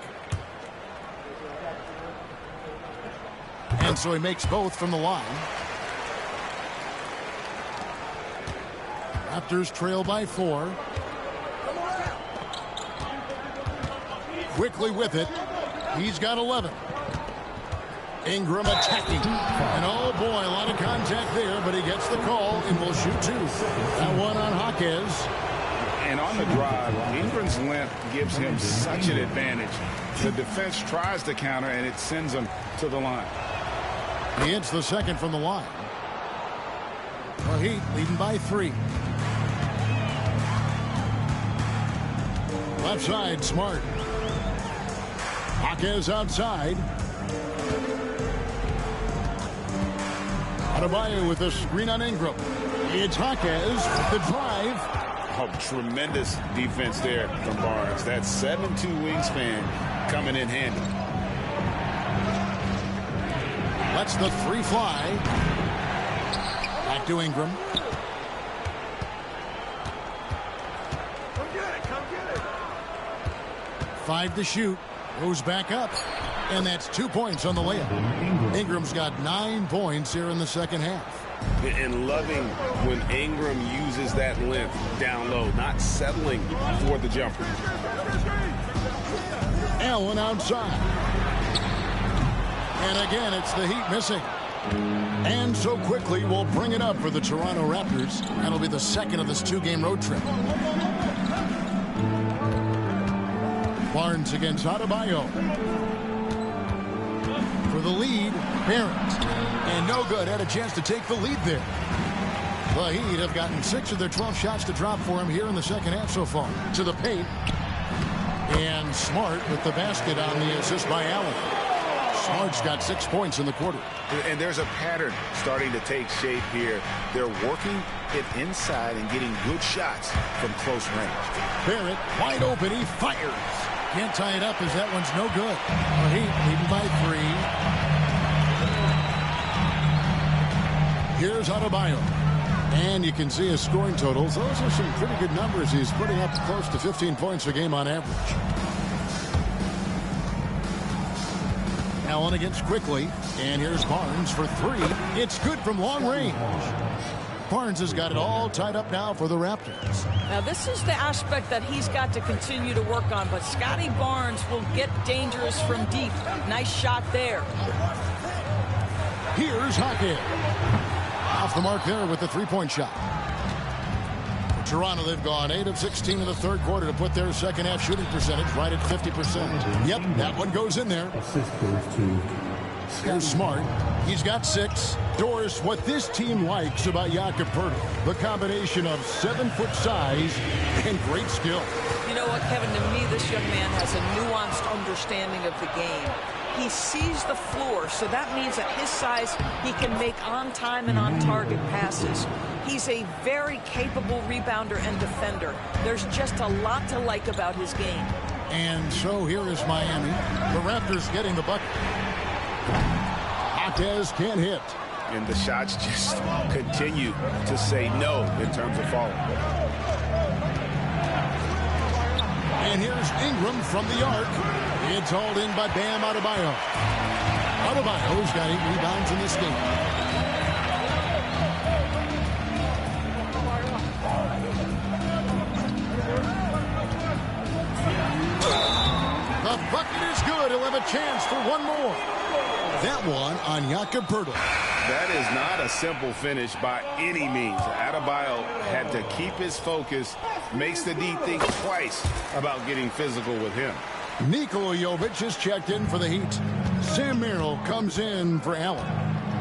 And so he makes both from the line. Raptors trail by 4. Quickly with it. He's got 11. Ingram attacking. And oh boy, a lot of contact there, but he gets the call and will shoot 2. That one on Jaquez. And on the drive, Ingram's length gives him such an advantage. The defense tries to counter, and it sends him to the line. He hits the second from the line. The Heat leading by 3. Left side, Smart. Jaquez outside. Adebayo with a screen on Ingram. It's Jaquez, the drive. Oh, tremendous defense there from Barnes. That 7'2" wingspan coming in handy. Lets the 3 fly. Back to Ingram. Come get it. 5 to shoot. Goes back up. And that's 2 points on the layup. Ingram's got 9 points here in the second half. And loving when Ingram uses that length down low, not settling for the jumper. Allen outside. And again, it's the Heat missing. And so quickly, we'll bring it up for the Toronto Raptors. That'll be the second of this 2-game road trip. Barnes against Adebayo. For the lead, Barrett. And no good. Had a chance to take the lead there. The Heat have gotten 6 of their 12 shots to drop for him here in the second half so far. To the paint. And Smart with the basket on the assist by Allen. Smart's got 6 points in the quarter. And there's a pattern starting to take shape here. They're working it inside and getting good shots from close range. Barrett wide open. He fires. Can't tie it up as that one's no good. The Heat leading by 3. Here's Adebayo. And you can see his scoring totals. Those are some pretty good numbers. He's putting up close to 15 points a game on average. Allen against Quickly. And here's Barnes for 3. It's good from long range. Barnes has got it all tied up now for the Raptors. Now, this is the aspect that he's got to continue to work on, but Scotty Barnes will get dangerous from deep. Nice shot there. Here's Jaquez. Off the mark there with the 3-point shot. For Toronto, they've gone 8 of 16 in the third quarter to put their second half shooting percentage right at 50%. Yep, that one goes in there. Here's Smart. He's got 6. Doris, what this team likes about Jakob Poeltl, the combination of 7-foot size and great skill. You know what, Kevin, to me, this young man has a nuanced understanding of the game. He sees the floor, so that means at his size, he can make on-time and on-target passes. He's a very capable rebounder and defender. There's just a lot to like about his game. And so here is Miami. The Raptors getting the bucket. Jaquez can't hit. And the shots just continue to say no in terms of falling. And here's Ingram from the arc. It's hauled in by Bam Adebayo. Adebayo's got 8 rebounds in this game. The bucket is good. He'll have a chance for one more. That one on Jakob Poeltl. That is not a simple finish by any means. Adebayo had to keep his focus, makes the D think twice about getting physical with him. Nikola Jovic is checked in for the Heat. Sam Merrill comes in for Allen.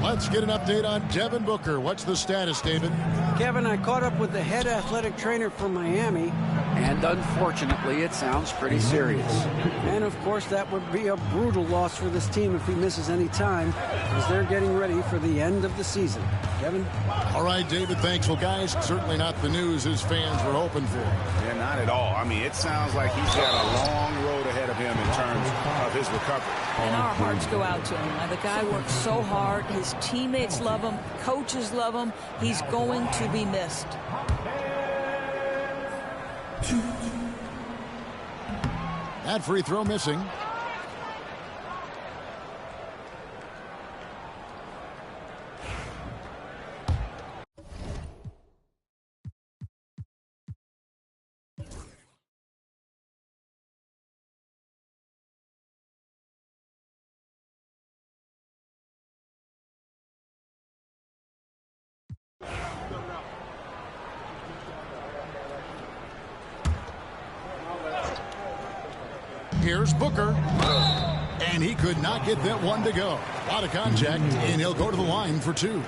Let's get an update on Devin Booker. What's the status, David? Kevin, I caught up with the head athletic trainer for Miami. And unfortunately, it sounds pretty serious. And of course, that would be a brutal loss for this team if he misses any time, as they're getting ready for the end of the season. Kevin? All right, David, thanks. Well, guys, certainly not the news his fans were hoping for. Yeah, not at all. I mean, it sounds like he's got a long road ahead of him in terms of his recovery. And our hearts go out to him. The guy works so hard. His teammates love him. Coaches love him. He's going to be missed. That free throw missing. Here's Booker. And he could not get that one to go. A lot of contact, and he'll go to the line for two.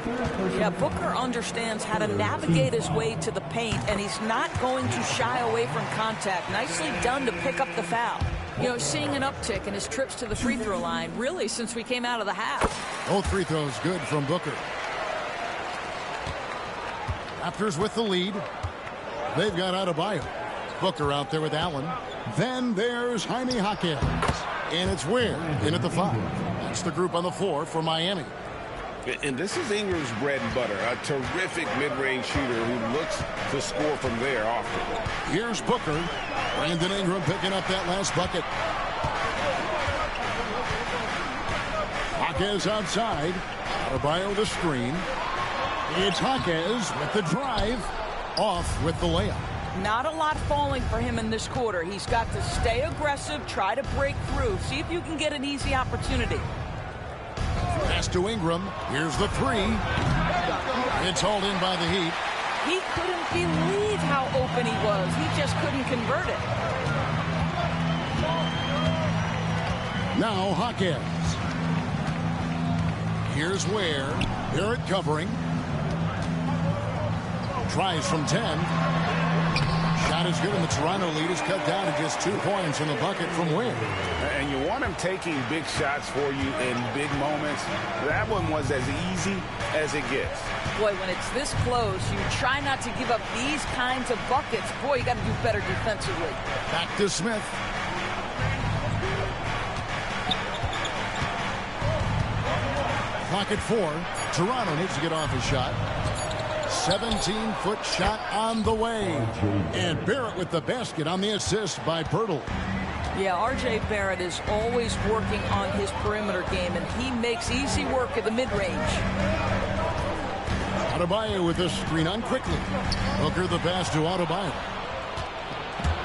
Yeah, Booker understands how to navigate his way to the paint, and he's not going to shy away from contact. Nicely done to pick up the foul. You know, seeing an uptick in his trips to the free throw line, really, since we came out of the half. Both free throws good from Booker. Raptors with the lead. They've got Adebayo. Booker out there with Allen. Then there's Jaime Jaquez. And it's Ware in at the 5. That's the group on the floor for Miami. And this is Ingram's bread and butter. A terrific mid-range shooter who looks to score from there often. Here's Booker. Brandon Ingram picking up that last bucket. Jaquez outside. Adebayo the screen. It's Jaquez with the drive. Off with the layup. Not a lot falling for him in this quarter. He's got to stay aggressive, try to break through, see if you can get an easy opportunity. Pass to Ingram. Here's the 3. It's hauled in by the Heat. He couldn't believe how open he was. He just couldn't convert it. Now Jaquez. Here's Ware. Barrett covering. Tries from 10. Shot is good, and the Toronto lead is cut down to just 2 points in the bucket from Ware. And you want him taking big shots for you in big moments. That one was as easy as it gets. Boy, when it's this close, you try not to give up these kinds of buckets. Boy, you got to do better defensively. Back to Smith. Clock at 4. Toronto needs to get off his shot. 17-foot shot on the way. And Barrett with the basket on the assist by Pirtle. Yeah, R.J. Barrett is always working on his perimeter game, and he makes easy work at the mid-range. Adebayo with the screen on quickly. Booker the pass to Adebayo.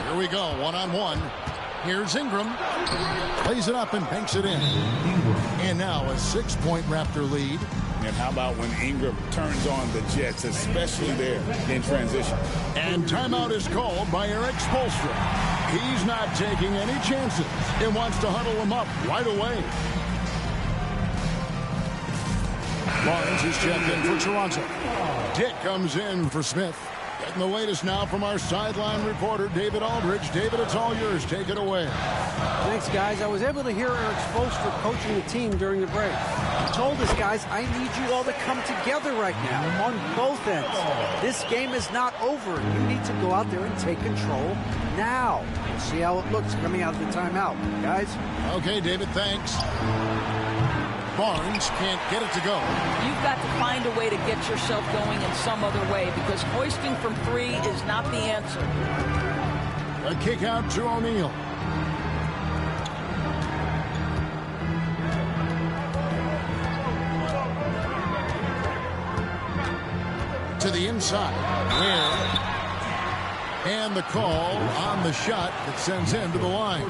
Here we go, one-on-one. Here's Ingram. Plays it up and banks it in. And now a 6-point Raptor lead. And how about when Ingram turns on the Jets, especially there in transition? And timeout is called by Eric Spoelstra. He's not taking any chances and wants to huddle him up right away. Barnes is checked in for Toronto. Dick comes in for Smith. Getting the latest now from our sideline reporter, David Aldridge. David, it's all yours. Take it away. Thanks, guys. I was able to hear Eric Spoelstra coaching the team during the break. He told us, guys, I need you all to come together right now on both ends. This game is not over. You need to go out there and take control now. We'll see how it looks coming out of the timeout, guys. Okay, David, thanks. Barnes can't get it to go. You've got to find a way to get yourself going in some other way, because hoisting from 3 is not the answer. A kick out to O'Neal. To the inside. Ware. And the call on the shot that sends him to the line.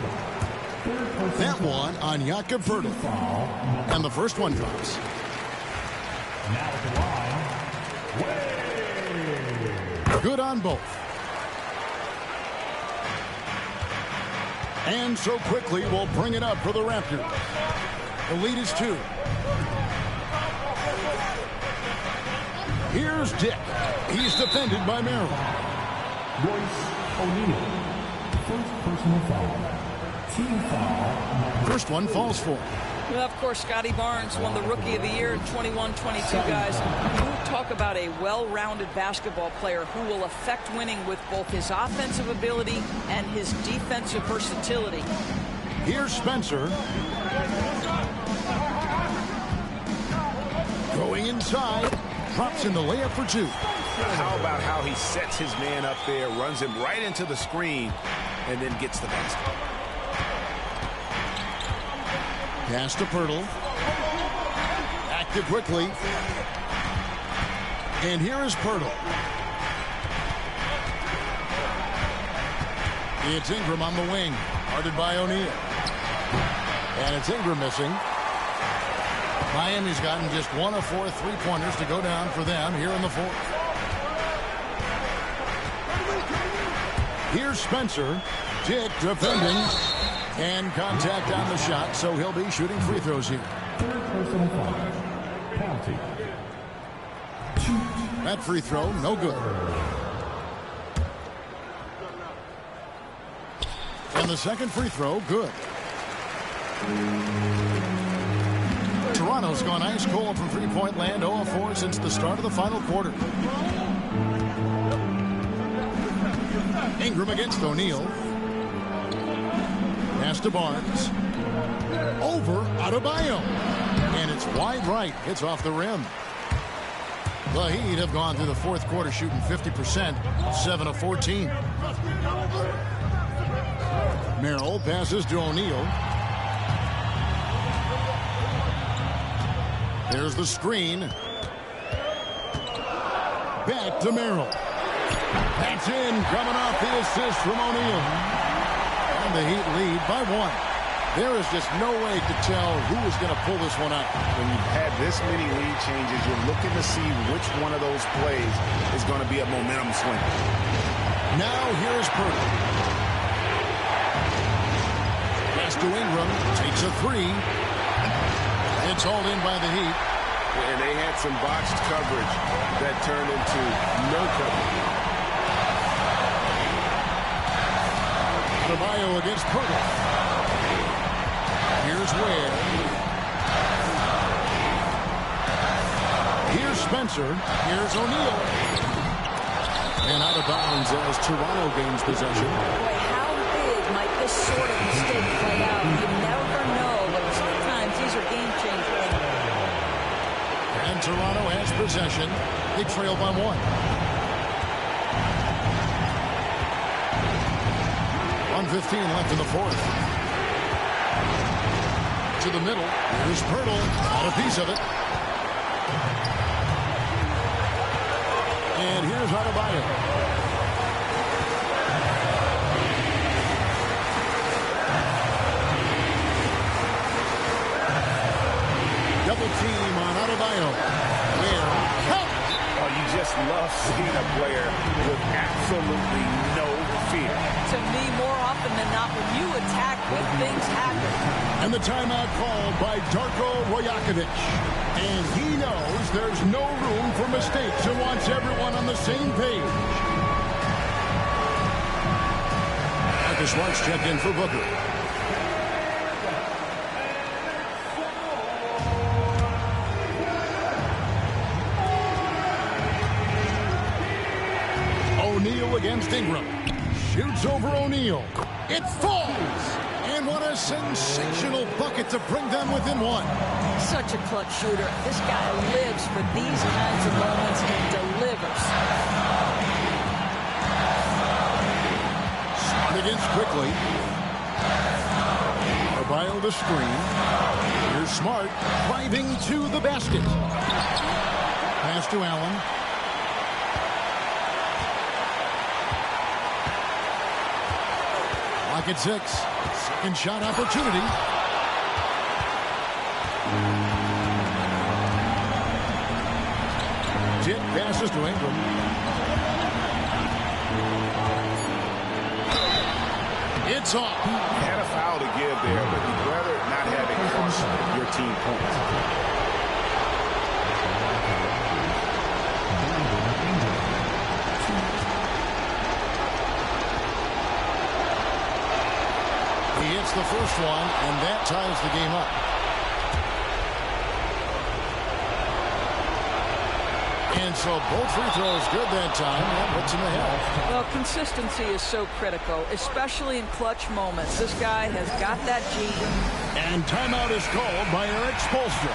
That one on Jakob Poeltl. And the first one drops. Good on both. And so quickly we'll bring it up for the Raptors. The lead is 2. Here's Dick. He's defended by Merrill. O'Neal. First personal foul. Team foul. First one falls for. Well, of course, Scotty Barnes won the Rookie of the Year in 21-22, guys. And you talk about a well-rounded basketball player who will affect winning with both his offensive ability and his defensive versatility. Here's Spencer. Going inside. Drops in the layup for two. How about how he sets his man up there, runs him right into the screen, and then gets the basket. Pass to Pirtle. Active quickly. And here is Pirtle. It's Ingram on the wing. Guarded by O'Neal. And it's Ingram missing. Miami's gotten just 1 of 4 3-pointers to go down for them here in the fourth. Here's Spencer. Dick defending. And contact on the shot, so he'll be shooting free throws here. Third personal foul. Penalty. That free throw, no good. And the second free throw, good. Toronto's gone ice cold from three-point land, 0 of 4 since the start of the final quarter. Ingram against O'Neal. Pass to Barnes. Over Adebayo. And it's wide right. It's off the rim. The Heat have gone through the fourth quarter shooting 50%, 7 of 14. Merrill passes to O'Neal. There's the screen. Back to Merrill. That's in, coming off the assist from O'Neal. And the Heat lead by 1. There is just no way to tell who is going to pull this one out. When you've had this many lead changes, you're looking to see which one of those plays is going to be a momentum swing. Now here's Pirtle. Pass to Ingram. Takes a 3. It's hauled in by the Heat. And they had some botched coverage that turned into no coverage. Adebayo against Pirtle. Here's Ware. Here's Spencer. Here's O'Neal. And out of bounds as Toronto gains possession. Boy, how big might this sort of mistake play out? You never know, but sometimes these are game changers. And Toronto has possession. They trail by 1. 1:15 left in the fourth. To the middle. Here's Pirtle. Got a piece of it. And here's Adebayo. Double team on Adebayo. Where? Help! Oh, you just love seeing a player with absolutely no fear. To me, more often than not, when you attack, good things happen. And the timeout called by Darko Rajakovic. And he knows there's no room for mistakes and wants everyone on the same page. Marcus Smart's checked in for Booker. O'Neal against Ingram. Shoots over O'Neal. It falls! And what a sensational bucket to bring them within 1. Such a clutch shooter. This guy lives for these kinds of moments and delivers. Smart against quickly. Adebayo the screen. Here's Smart driving to the basket. Pass to Allen. Lock at 6. Second shot opportunity. Tip passes to Ingram. It's off. Had a foul to give there, but you'd rather not have it cost your team points. the first one, and that ties the game up. And so both free throws good that time. That puts him ahead. Well, consistency is so critical, especially in clutch moments. This guy has got that gene. And timeout is called by Erik Spoelstra.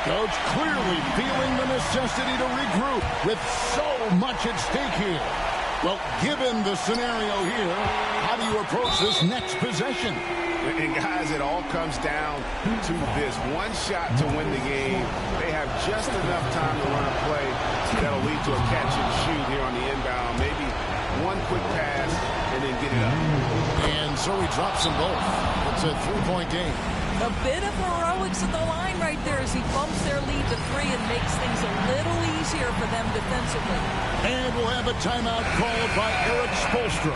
Coach clearly feeling the necessity to regroup with so much at stake here. Well, given the scenario here, how do you approach this next possession? And guys, it all comes down to this. One shot to win the game. They have just enough time to run a play that'll lead to a catch and shoot here on the inbound. Maybe one quick pass and then get it up. And so he drops them both. It's a three-point game. A bit of heroics at the line right there as he bumps their lead to 3 and makes things a little easier for them defensively. And we'll have a timeout called by Erik Spoelstra.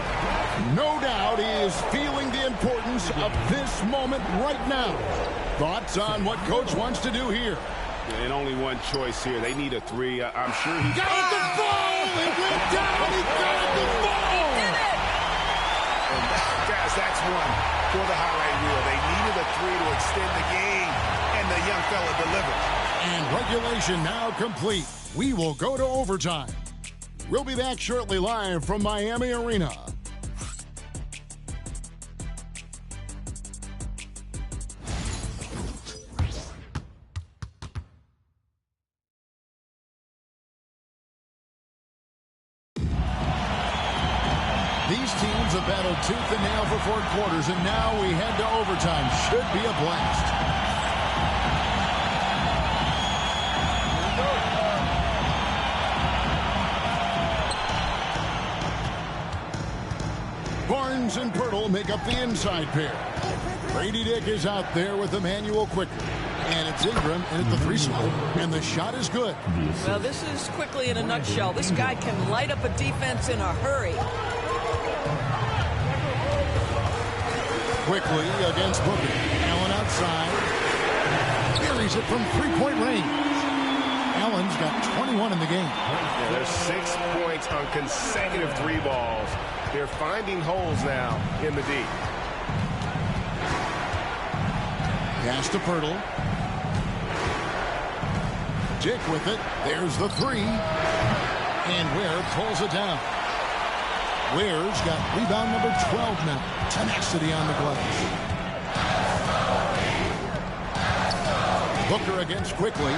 No doubt he is feeling the importance of this moment right now. Thoughts on what Coach wants to do here? And only one choice here. They need a 3. I'm sure he got the ball. He went down. He got the ball. He did it. And guys, that's one for the highlight reel. They needed a 3 to extend the game, and the young fella delivered. And regulation now complete. We will go to overtime. We'll be back shortly live from Miami Arena. These teams have battled tooth and nail for 4 quarters, and now we head to overtime. Should be a blast. Barnes and Pirtle make up the inside pair. Grady Dick is out there with Emmanuel Quickley. And it's Ingram in at the 3 slot. And the shot is good. Well, this is Quickley in a nutshell. This guy can light up a defense in a hurry. Quickly against Booker. Allen outside. Buries it from 3-point range. Allen's got 21 in the game. Yeah, there's 6 points on consecutive 3 balls. They're finding holes now in the D. Pass to Pirtle. Dick with it. There's the 3. And Ware pulls it down. Ware's got rebound number 12 now. Tenacity on the glass. Booker against Quickley.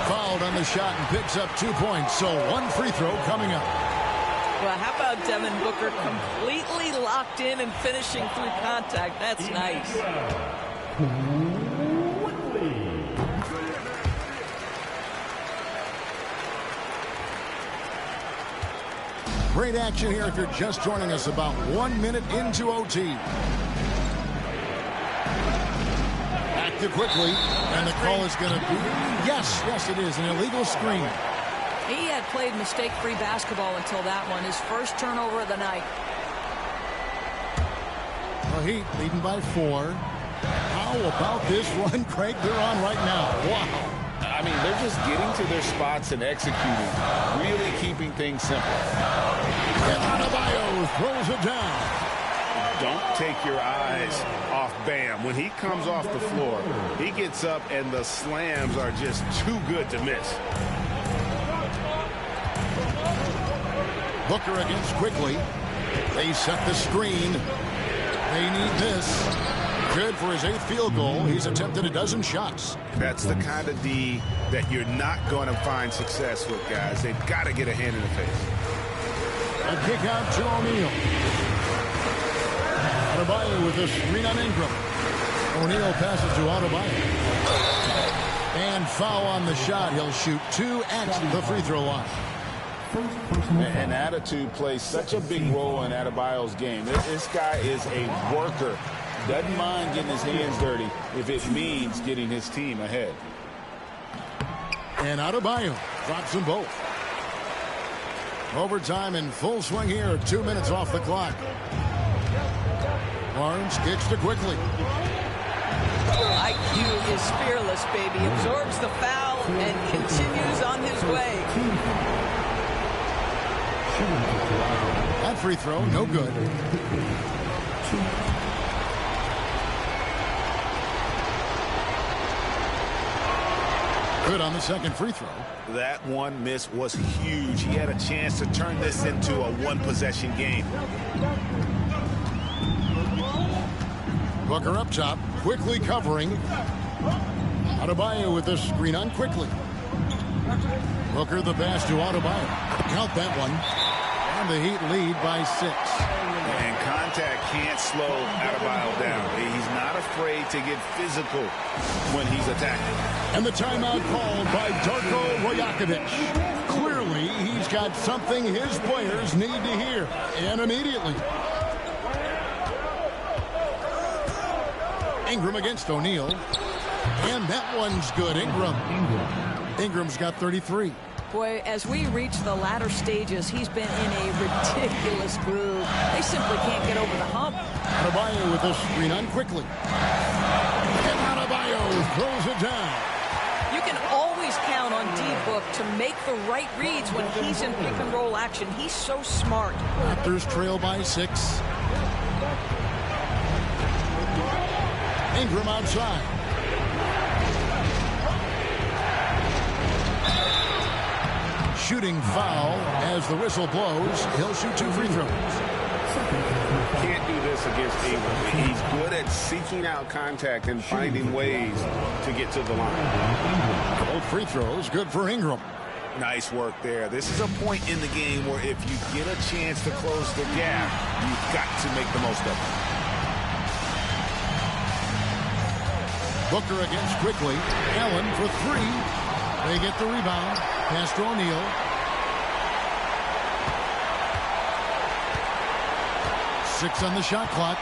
Fouled on the shot and picks up 2 points. So 1 free throw coming up. Well, how about Devin Booker completely locked in and finishing through contact? That's nice. Great action here if you're just joining us about 1 minute into OT. Back to Quickley, and the call is going to be, yes, it is, an illegal screen. He had played mistake-free basketball until that one, his first turnover of the night. Well, Heat leading by 4. How about this run, Craig, they're on right now? Wow. I mean, they're just getting to their spots and executing, really keeping things simple. And Adebayo throws it down. Don't take your eyes off Bam. When he comes off the floor, he gets up and the slams are just too good to miss. Booker against Quickley. They set the screen. They need this. Good for his 8th field goal. He's attempted a dozen shots. That's the kind of D that you're not going to find success with, guys. They've got to get a hand in the face. A kick out to O'Neal. Adebayo with a screen on Ingram. O'Neal passes to Adebayo. And foul on the shot. He'll shoot 2 at the free throw line. And attitude plays such a big role in Adebayo's game. This guy is a worker. Doesn't mind getting his hands dirty if it means getting his team ahead. And Adebayo drops them both. Overtime in full swing here. 2 minutes off the clock. Barnes kicks to Quickley. IQ is fearless, baby. Absorbs the foul and continues on his way. That free throw, no good. Good on the second free throw. That one miss was huge. He had a chance to turn this into a one-possession game. Booker up top, quickly covering. Adebayo with the screen on quickly. Booker the pass to Adebayo. Count that one. And the Heat lead by 6. And contact can't slow Adebayo down. He's not afraid to get physical when he's attacking. And the timeout called by Darko Rajakovic. Clearly, he's got something his players need to hear. And immediately. Ingram against O'Neal. And that one's good. Ingram's got 33. Boy, as we reach the latter stages, he's been in a ridiculous groove. They simply can't get over the hump. Adebayo with the screen on quickly. And Adebayo throws it down. You can always count on D-Book to make the right reads when he's in pick-and-roll action. He's so smart. Raptors trail by 6. Ingram outside. Shooting foul as the whistle blows. He'll shoot 2 free throws. Can't do this against Ingram. He's good at seeking out contact and finding ways to get to the line. Both free throws good for Ingram. Nice work there. This is a point in the game where if you get a chance to close the gap, you've got to make the most of it. Booker against quickly. Allen for 3. They get the rebound. Pass to O'Neal. Six on the shot clock.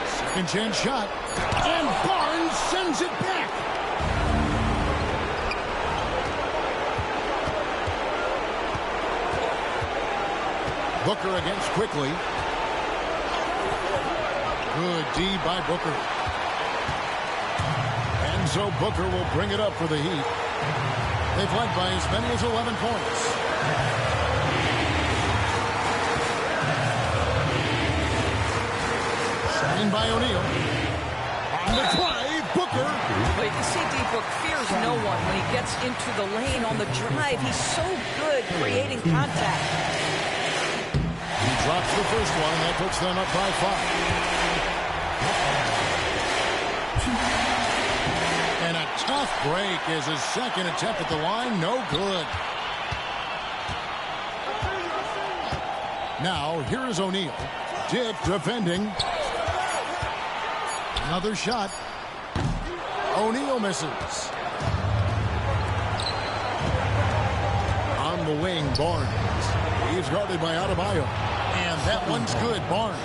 Second chance shot. And Barnes sends it back. Booker against quickly. Good D by Booker. And so Booker will bring it up for the Heat. They've led by as many as 11 points. Signed by O'Neal. On the drive, Booker. But you can see D-Book fears no one when he gets into the lane on the drive. He's so good creating contact. He drops the first one, and that puts them up by 5. And a tough break is his second attempt at the line. No good. Now, here is O'Neal. Dip defending. Another shot. O'Neal misses. On the wing, Barnes. He's guarded by Adebayo. And that one's good, Barnes.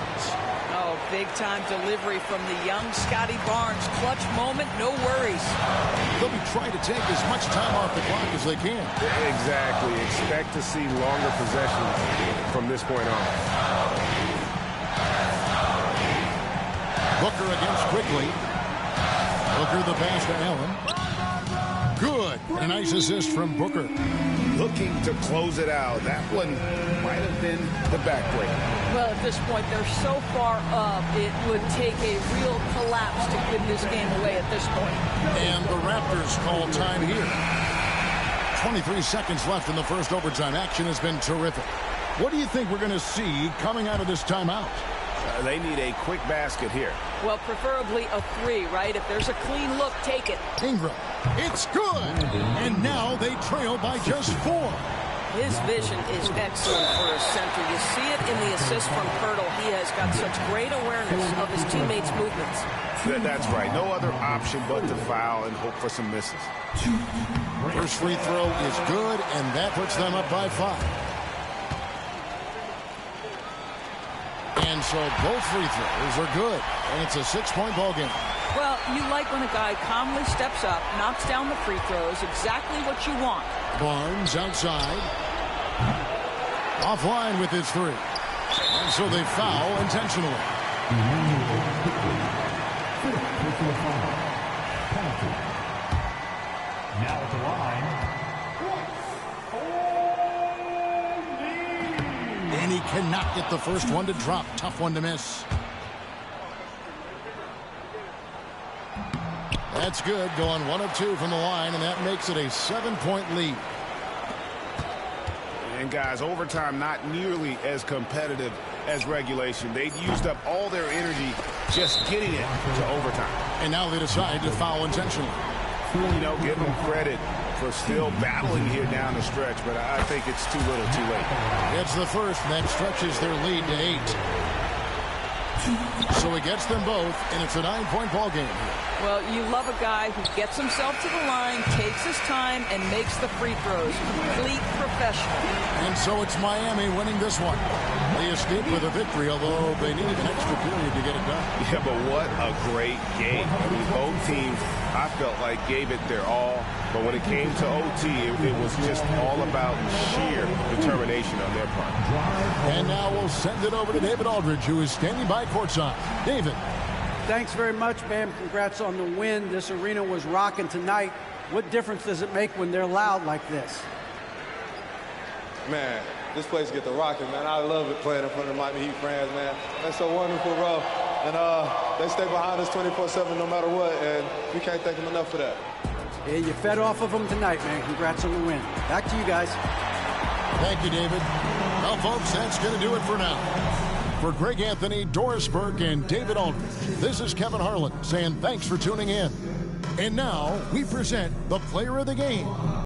Oh, big-time delivery from the young Scotty Barnes. Clutch moment, no worries. They'll be trying to take as much time off the clock as they can. Exactly. Expect to see longer possessions from this point on. Booker against quickly. Booker the pass to Allen. Good. And a nice assist from Booker. Looking to close it out. That one might have been the backbreak. Well, at this point, they're so far up, it would take a real collapse to give this game away at this point. And the Raptors call time here. 23 seconds left in the first overtime. Action has been terrific. What do you think we're going to see coming out of this timeout? They need a quick basket here. Well, preferably a 3, right? If there's a clean look, take it. Ingram. It's good. And now they trail by just 4. His vision is excellent for a center. You see it in the assist from Pirtle. He has got such great awareness of his teammates' movements. That's right. No other option but to foul and hope for some misses. First free throw is good, and that puts them up by 5. And so both free throws are good, and it's a 6-point ball game. Well, you like when a guy calmly steps up, knocks down the free throws, exactly what you want. Barnes outside. Offline with his 3. And so they foul intentionally. Now at the line. And he cannot get the first one to drop. Tough one to miss. That's good, going 1 of 2 from the line, and that makes it a 7-point lead. And guys, overtime not nearly as competitive as regulation. They'd used up all their energy just getting it to overtime. And now they decide to foul intentionally. You know, give them credit for still battling here down the stretch, but I think it's too little too late. It's the first, and that stretches their lead to 8. So he gets them both, and it's a 9-point ball game. Well, you love a guy who gets himself to the line, takes his time, and makes the free throws. Complete professional. And so it's Miami winning this one. They escape with a victory, although they need an extra period to get it done. Yeah, but what a great game. I mean, both teams, I felt like, gave it their all. But when it came to OT, it was just all about sheer determination on their part. And now we'll send it over to David Aldridge, who is standing by courtside. David. Thanks very much, Bam. Congrats on the win. This arena was rocking tonight. What difference does it make when they're loud like this? Man, this place get the rocking, man. I love it playing in front of the Miami Heat fans, man. That's so wonderful, bro. And they stay behind us 24/7 no matter what, and we can't thank them enough for that. Yeah, you fed off of them tonight, man. Congrats on the win. Back to you guys. Thank you, David. Well, folks, that's going to do it for now. For Greg Anthony, Doris Burke, and David Aldridge, this is Kevin Harlan saying thanks for tuning in. And now we present the player of the game.